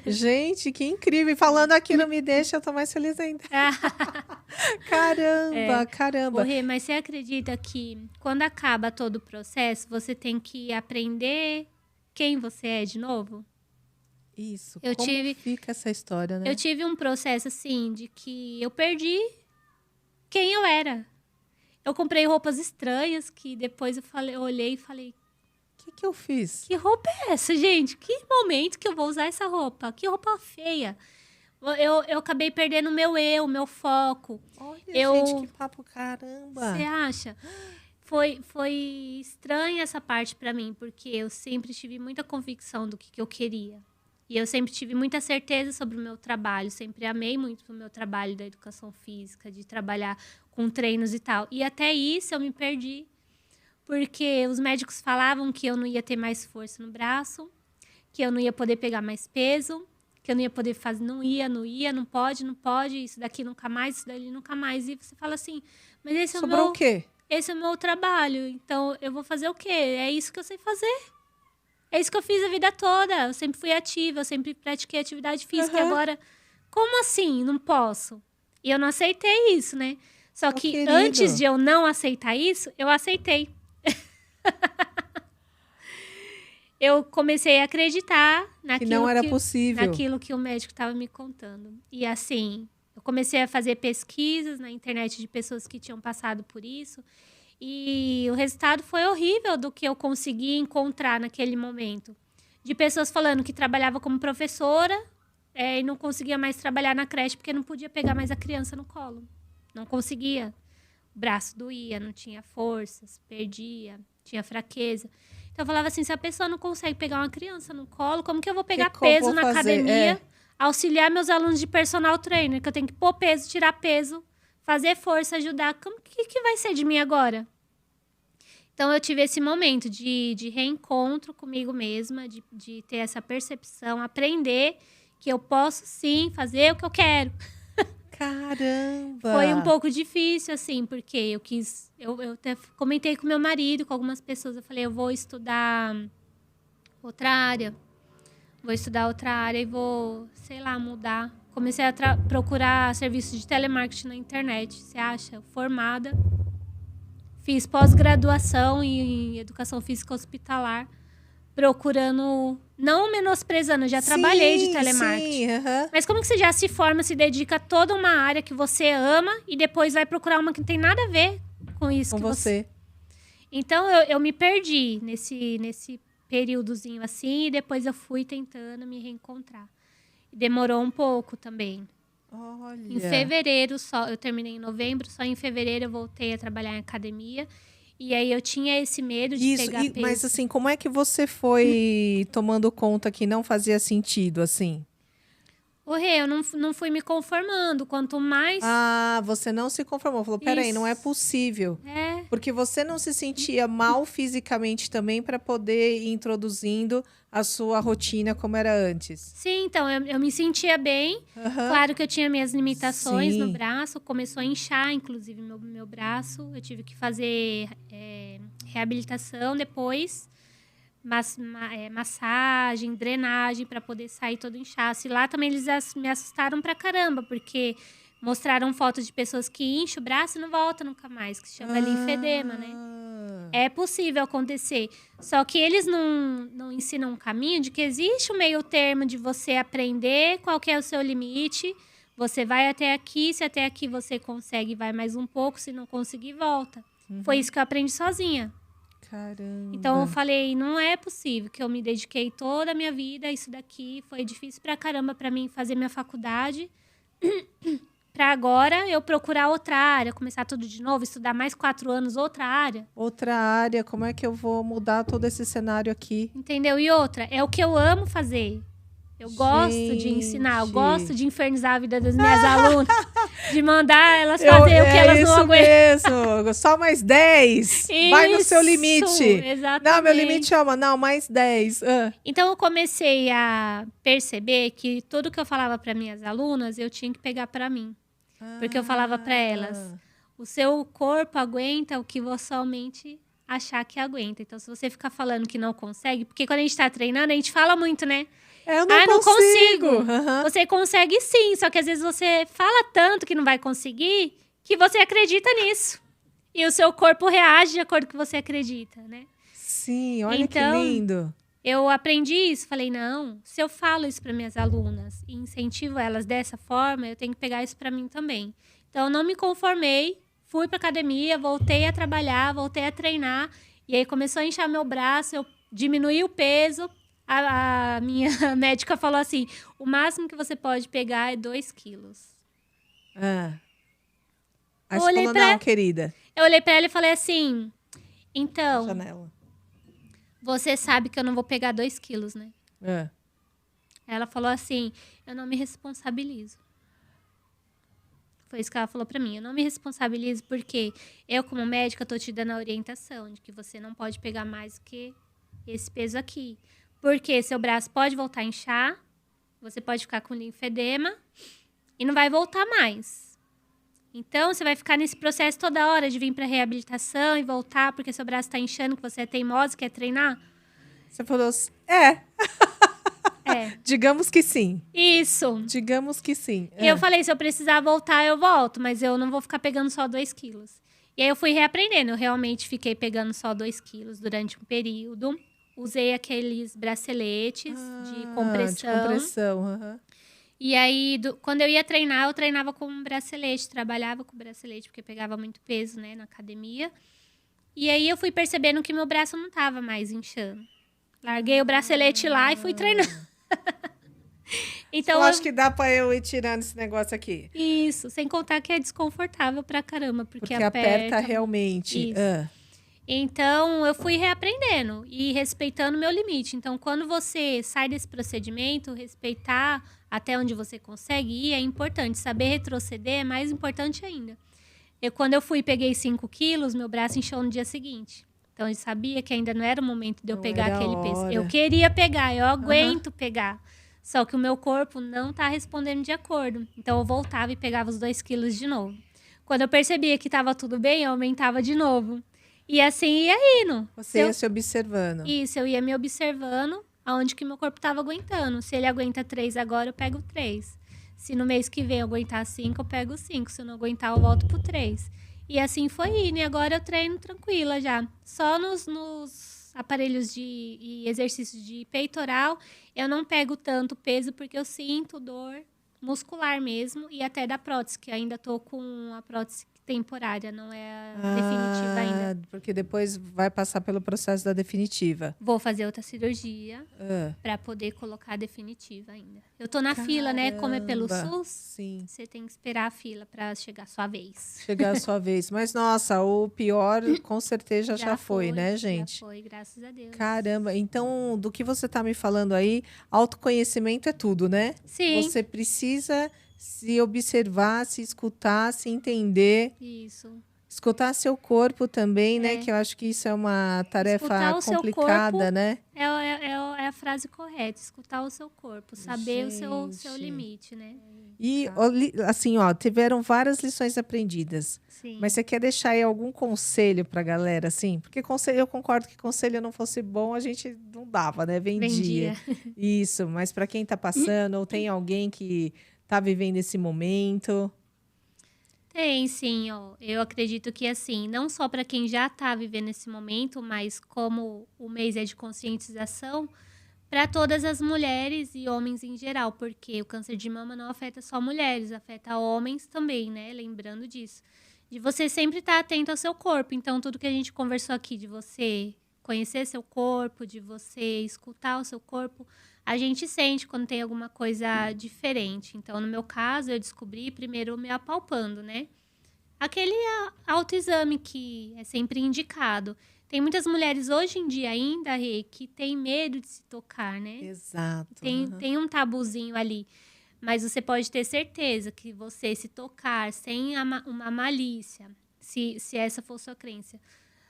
Gente, que incrível. E falando aqui não me deixa, eu tô mais feliz ainda. Caramba. Rê, mas você acredita que quando acaba todo o processo, você tem que aprender quem você é de novo? Isso. Como fica essa história, né? Eu tive um processo assim de que eu perdi quem eu era. Eu comprei roupas estranhas que depois eu olhei e falei... O que eu fiz? Que roupa é essa, gente? Que momento que eu vou usar essa roupa? Que roupa feia. Eu acabei perdendo meu foco. Olha, gente, que papo caramba. Você acha? Foi estranha essa parte pra mim, porque eu sempre tive muita convicção do que eu queria. E eu sempre tive muita certeza sobre o meu trabalho, sempre amei muito o meu trabalho da educação física, de trabalhar com treinos e tal. E até isso eu me perdi, porque os médicos falavam que eu não ia ter mais força no braço, que eu não ia poder pegar mais peso, que eu não ia poder fazer, não pode, isso daqui nunca mais, isso dali nunca mais. E você fala assim, mas esse é o meu... Sobrou o quê? Esse é o meu trabalho, então eu vou fazer o quê? É isso que eu sei fazer. É isso que eu fiz a vida toda. Eu sempre fui ativa, eu sempre pratiquei atividade física. E agora, como assim? Não posso? E eu não aceitei isso, né? Só que querido, antes de eu não aceitar isso, eu aceitei. Eu comecei a acreditar naquilo que não era possível. Naquilo que o médico estava me contando. E assim, eu comecei a fazer pesquisas na internet de pessoas que tinham passado por isso. E o resultado foi horrível do que eu consegui encontrar naquele momento. De pessoas falando que trabalhava como professora e não conseguia mais trabalhar na creche porque não podia pegar mais a criança no colo. Não conseguia. O braço doía, não tinha forças, perdia, tinha fraqueza. Então eu falava assim, se a pessoa não consegue pegar uma criança no colo, como que eu vou pegar peso na academia, auxiliar meus alunos de personal trainer, que eu tenho que pôr peso, tirar peso, fazer força, ajudar. Como que vai ser de mim agora? Então, eu tive esse momento de reencontro comigo mesma, de ter essa percepção, aprender que eu posso, sim, fazer o que eu quero. Caramba! Foi um pouco difícil, assim, porque eu até comentei com meu marido, com algumas pessoas, eu falei, eu vou estudar outra área. Vou estudar outra área e vou, sei lá, mudar. Comecei a procurar serviços de telemarketing na internet, você acha? Formada. Fiz pós-graduação em educação física hospitalar, procurando, não menosprezando, já trabalhei de telemarketing. Mas como que você já se forma, se dedica a toda uma área que você ama e depois vai procurar uma que não tem nada a ver com isso? Com você. Então, eu me perdi nesse períodozinho assim e depois eu fui tentando me reencontrar. Demorou um pouco também. Olha. Em fevereiro só, eu terminei em novembro, só em fevereiro eu voltei a trabalhar em academia. E aí eu tinha esse medo de pegar peso. Mas assim, como é que você foi tomando conta que não fazia sentido, assim? Rê, eu não fui me conformando. Quanto mais... Ah, você não se conformou. Falou, peraí, não é possível. Porque você não se sentia mal fisicamente também para poder ir introduzindo a sua rotina como era antes. Sim, então, eu me sentia bem. Claro que eu tinha minhas limitações no braço. Começou a inchar, inclusive, meu braço. Eu tive que fazer reabilitação depois. Massagem, drenagem para poder sair todo o inchaço. E lá também eles me assustaram pra caramba, porque mostraram fotos de pessoas que enchem o braço e não volta nunca mais, que se chama linfedema, né? É possível acontecer. Só que eles não ensinam um caminho de que existe um meio termo de você aprender qual que é o seu limite. Você vai até aqui, se até aqui você consegue, vai mais um pouco, se não conseguir, volta. Foi isso que eu aprendi sozinha. Caramba. Então eu falei, não é possível, que eu me dediquei toda a minha vida a isso daqui. Foi difícil pra caramba pra mim fazer minha faculdade. Pra agora eu procurar outra área, começar tudo de novo, estudar mais 4 anos, outra área. Outra área, como é que eu vou mudar todo esse cenário aqui? Entendeu? E outra, é o que eu amo fazer. Eu gosto de ensinar, eu Gente. gosto de infernizar a vida das minhas alunas, de mandar elas fazer o que elas não aguentam. Mesmo. Só mais 10. Vai no seu limite. Exatamente. Não, meu limite é uma. Não, mais 10. Então, eu comecei a perceber que tudo que eu falava para minhas alunas, eu tinha que pegar para mim. Porque eu falava para elas, o seu corpo aguenta o que você somente achar que aguenta. Então, se você ficar falando que não consegue, porque quando a gente tá treinando, a gente fala muito, né? Eu não consigo. Uhum. Você consegue sim, só que às vezes você fala tanto que não vai conseguir, que você acredita nisso. E o seu corpo reage de acordo com que você acredita, né? Sim, olha então, que lindo. Eu aprendi isso, falei, não, se eu falo isso para minhas alunas e incentivo elas dessa forma, eu tenho que pegar isso para mim também. Então, eu não me conformei, fui para academia, voltei a trabalhar, voltei a treinar, e aí começou a inchar meu braço, eu diminuí o peso. A minha médica falou assim, o máximo que você pode pegar é 2 quilos. Aí você falou, não, querida. Eu olhei pra ela e falei assim, então, Janela. Você sabe que eu não vou pegar 2 quilos, né? É. Ela falou assim, eu não me responsabilizo. Foi isso que ela falou pra mim. Eu não me responsabilizo porque eu, como médica, tô te dando a orientação de que você não pode pegar mais do que esse peso aqui. Porque seu braço pode voltar a inchar, você pode ficar com linfedema e não vai voltar mais. Então, você vai ficar nesse processo toda hora de vir pra reabilitação e voltar porque seu braço tá inchando, que você é teimosa, quer treinar? Você falou assim, é. Digamos que sim. Isso. Digamos que sim. E eu falei, se eu precisar voltar, eu volto. Mas eu não vou ficar pegando só 2 quilos. E aí eu fui reaprendendo. Eu realmente fiquei pegando só 2 quilos durante um período. Usei aqueles braceletes de compressão. De compressão, uhum. E aí, quando eu ia treinar, eu treinava com um bracelete. Trabalhava com bracelete, porque pegava muito peso, né, na academia. E aí eu fui percebendo que meu braço não tava mais inchando. Larguei o bracelete lá e fui treinando. Então, eu acho que dá pra eu ir tirando esse negócio aqui. Isso, sem contar que é desconfortável pra caramba, porque aperta realmente. Então, eu fui reaprendendo e respeitando o meu limite. Então, quando você sai desse procedimento, respeitar até onde você consegue ir é importante. Saber retroceder é mais importante ainda. Quando eu fui e peguei 5 quilos, meu braço inchou no dia seguinte. Então, eu sabia que ainda não era o momento de eu pegar aquele peso. Eu queria pegar, eu aguento pegar. Só que o meu corpo não tá respondendo de acordo. Então, eu voltava e pegava os 2 quilos de novo. Quando eu percebia que estava tudo bem, eu aumentava de novo. E assim ia indo. Você ia se observando. Isso, eu ia me observando aonde que meu corpo estava aguentando. Se ele aguenta 3 agora, eu pego 3. Se no mês que vem eu aguentar 5, eu pego 5. Se eu não aguentar, eu volto pro 3. E assim foi indo. E agora eu treino tranquila já. Só nos aparelhos e exercícios de peitoral, eu não pego tanto peso porque eu sinto dor muscular mesmo. E até da prótese, que ainda tô com a prótese temporária, não é a definitiva ainda. Porque depois vai passar pelo processo da definitiva. Vou fazer outra cirurgia para poder colocar a definitiva ainda. Eu tô na fila, né? Como é pelo SUS, sim. Você tem que esperar a fila para chegar a sua vez. Chegar a sua vez. Mas, nossa, o pior com certeza já foi, né, gente? Já foi, graças a Deus. Caramba, então, do que você tá me falando aí, autoconhecimento é tudo, né? Sim. Você precisa se observar, se escutar, se entender. Isso. Escutar seu corpo também, né? Que eu acho que isso é uma tarefa complicada, né? É a frase correta, escutar o seu corpo, saber o seu limite, né? E, assim, tiveram várias lições aprendidas. Sim. Mas você quer deixar aí algum conselho pra galera, assim? Porque eu concordo que conselho não fosse bom, a gente não dava, né? Vendia. Isso, mas para quem tá passando, ou tem alguém que tá vivendo esse momento? Tem, sim. Eu acredito que, assim, não só para quem já tá vivendo esse momento, mas como o mês é de conscientização, para todas as mulheres e homens em geral, porque o câncer de mama não afeta só mulheres, afeta homens também, né? Lembrando disso. De você sempre estar atento ao seu corpo. Então, tudo que a gente conversou aqui, de você conhecer seu corpo, de você escutar o seu corpo, a gente sente quando tem alguma coisa diferente. Então, no meu caso, eu descobri primeiro me apalpando, né? Aquele autoexame que é sempre indicado. Tem muitas mulheres hoje em dia ainda, Rê, que tem medo de se tocar, né? Exato. Tem um tabuzinho ali. Mas você pode ter certeza que você se tocar sem uma malícia, se essa for sua crença,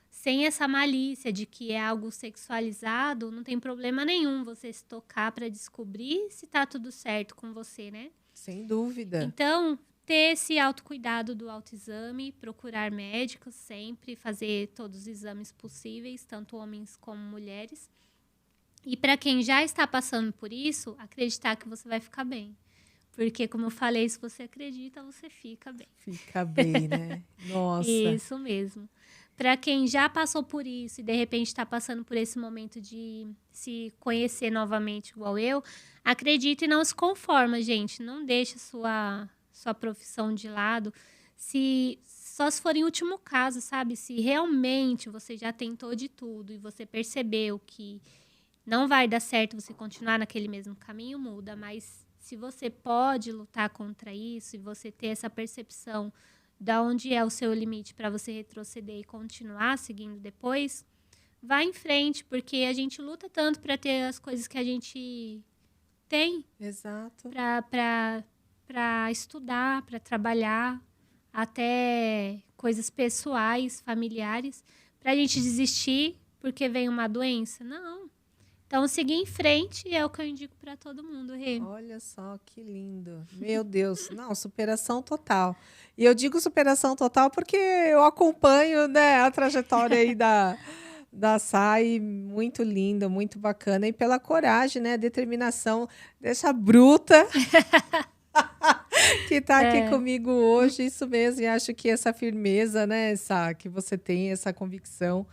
sem essa malícia de que é algo sexualizado, não tem problema nenhum você se tocar para descobrir se tá tudo certo com você, né? Sem dúvida. Então, ter esse autocuidado do autoexame, procurar médicos sempre, fazer todos os exames possíveis, tanto homens como mulheres. E para quem já está passando por isso, acreditar que você vai ficar bem. Porque, como eu falei, se você acredita, você fica bem. Fica bem, né? Nossa. Isso mesmo. Para quem já passou por isso e, de repente, está passando por esse momento de se conhecer novamente igual eu, acredita e não se conforma, gente. Não deixe sua profissão de lado. Só se for em último caso, sabe? Se realmente você já tentou de tudo e você percebeu que não vai dar certo você continuar naquele mesmo caminho, muda. Mas se você pode lutar contra isso e você ter essa percepção de onde é o seu limite para você retroceder e continuar seguindo depois, vá em frente, porque a gente luta tanto para ter as coisas que a gente tem. Exato. Para estudar, para trabalhar, até coisas pessoais, familiares, para a gente desistir porque vem uma doença. Não. Então, seguir em frente é o que eu indico para todo mundo, Rê. Olha só que lindo. Meu Deus. Não, superação total. E eu digo superação total porque eu acompanho, né, a trajetória aí da Sai, muito linda, muito bacana. E pela coragem, né, determinação dessa bruta que está aqui comigo hoje. Isso mesmo. E acho que essa firmeza, né, que você tem, essa convicção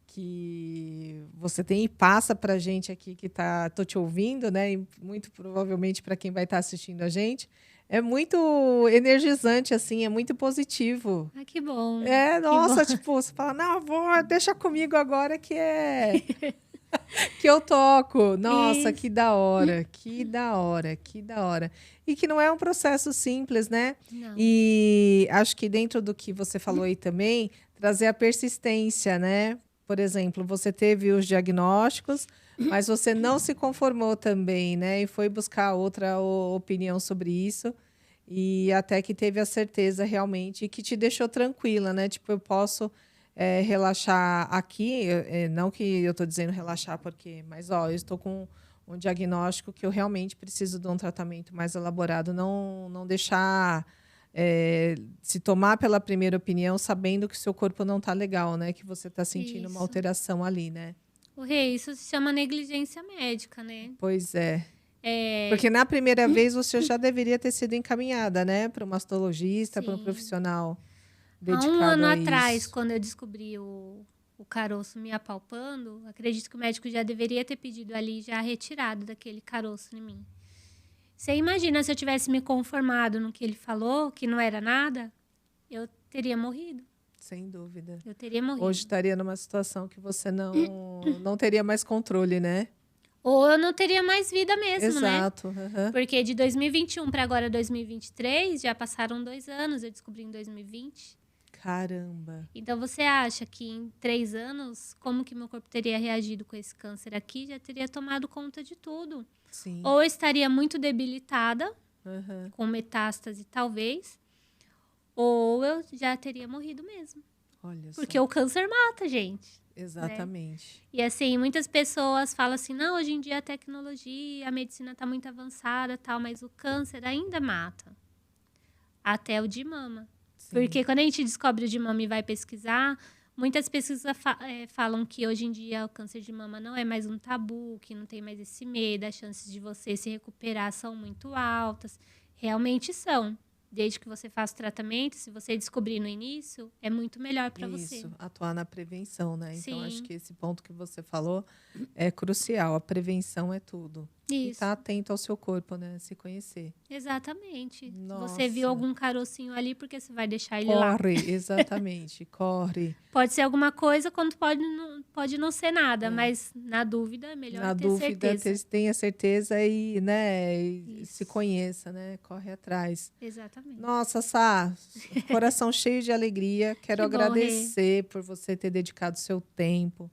que você tem e passa para a gente aqui que tô te ouvindo, né? E muito provavelmente para quem vai estar assistindo a gente, é muito energizante, assim, é muito positivo. Ah, que bom. Nossa, que bom. tipo, você fala, não, avó, deixa comigo agora que que eu toco. Nossa, Isso. que da hora, que da hora, que da hora. E que não é um processo simples, né? Não. E acho que dentro do que você falou aí também, trazer a persistência, né? Por exemplo, você teve os diagnósticos, mas você não se conformou também, né? E foi buscar outra opinião sobre isso. E até que teve a certeza realmente e que te deixou tranquila, né? Tipo, eu posso relaxar aqui. Não que eu estou dizendo relaxar, mas eu estou com um diagnóstico que eu realmente preciso de um tratamento mais elaborado. Não deixar... se tomar pela primeira opinião, sabendo que seu corpo não está legal, né? Que você está sentindo uma alteração ali, né? O Rê, isso se chama negligência médica, né? Pois é. Porque na primeira vez você já deveria ter sido encaminhada, né? Para um mastologista, para um profissional dedicado a isso. Há um ano atrás, quando eu descobri o caroço me apalpando, acredito que o médico já deveria ter pedido ali já retirado daquele caroço em mim. Você imagina se eu tivesse me conformado no que ele falou, que não era nada, eu teria morrido. Sem dúvida. Eu teria morrido. Hoje estaria numa situação que você não teria mais controle, né? Ou eu não teria mais vida mesmo, Exato. né? Uhum. Porque de 2021 para agora 2023, já passaram 2 anos, eu descobri em 2020. Caramba. Então, você acha que em 3 anos, como que meu corpo teria reagido com esse câncer aqui? Já teria tomado conta de tudo. Sim. Ou eu estaria muito debilitada, Uhum. com metástase talvez, ou eu já teria morrido mesmo. Olha só. Porque o câncer mata, gente. Exatamente. Né? E assim, muitas pessoas falam assim, não, hoje em dia a tecnologia, a medicina está muito avançada, tal, mas o câncer ainda mata. Até o de mama. Sim. Porque quando a gente descobre o de mama e vai pesquisar, muitas pesquisas falam que hoje em dia o câncer de mama não é mais um tabu, que não tem mais esse medo, as chances de você se recuperar são muito altas. Realmente são. Desde que você faça o tratamento, se você descobrir no início, é muito melhor para você. Isso, atuar na prevenção, né? Sim. Então, acho que esse ponto que você falou é crucial. A prevenção é tudo. Isso. E estar atento ao seu corpo, né? Se conhecer. Exatamente. Nossa. Se você viu algum carocinho ali, porque você vai deixar ele lá? Corre, exatamente, corre. Pode ser alguma coisa, quando pode não ser nada, mas na dúvida é melhor Na ter dúvida, certeza. tenha certeza e, né, e Isso. se conheça, né? Corre atrás. Exatamente. Nossa, Sá, coração cheio de alegria. Quero Que bom, Rê. agradecer por você ter dedicado seu tempo,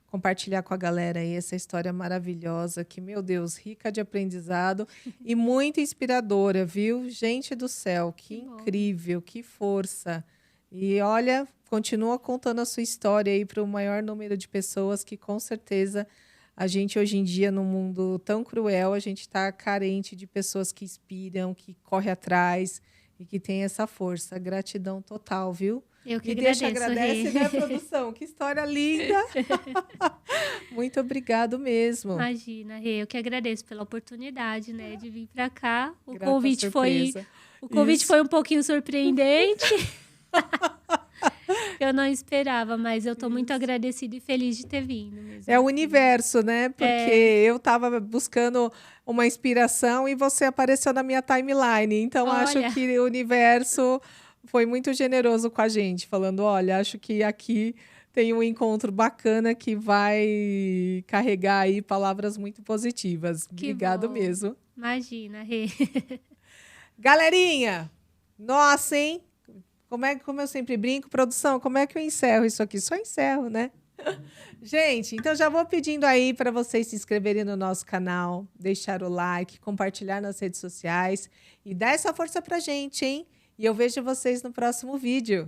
compartilhar com a galera aí essa história maravilhosa, que, meu Deus, rica de aprendizado e muito inspiradora, viu? Gente do céu, que Que bom. incrível, que força. E olha, continua contando a sua história aí para o maior número de pessoas que, com certeza, a gente hoje em dia, num mundo tão cruel, a gente está carente de pessoas que inspiram, que correm atrás e que tem essa força. Gratidão total, viu? Eu que Me deixa agradeço, agradece, Rê. né, produção? Que história linda! Muito obrigado mesmo. Imagina, Rê, eu que agradeço pela oportunidade, né, de vir para cá. O Grata convite foi surpresa. Isso. foi um pouquinho surpreendente. Eu não esperava, mas eu tô muito agradecida e feliz de ter vindo mesmo. É o universo, né? Porque eu estava buscando uma inspiração e você apareceu na minha timeline. Então, acho Olha. que o universo foi muito generoso com a gente, falando: olha, acho que aqui tem um encontro bacana que vai carregar aí palavras muito positivas. Que Obrigado bom. mesmo. Imagina, Rê. Galerinha, nossa, hein? Como eu sempre brinco, produção, como é que eu encerro isso aqui? Só encerro, né? Gente, então já vou pedindo aí para vocês se inscreverem no nosso canal, deixar o like, compartilhar nas redes sociais e dar essa força pra gente, hein? E eu vejo vocês no próximo vídeo.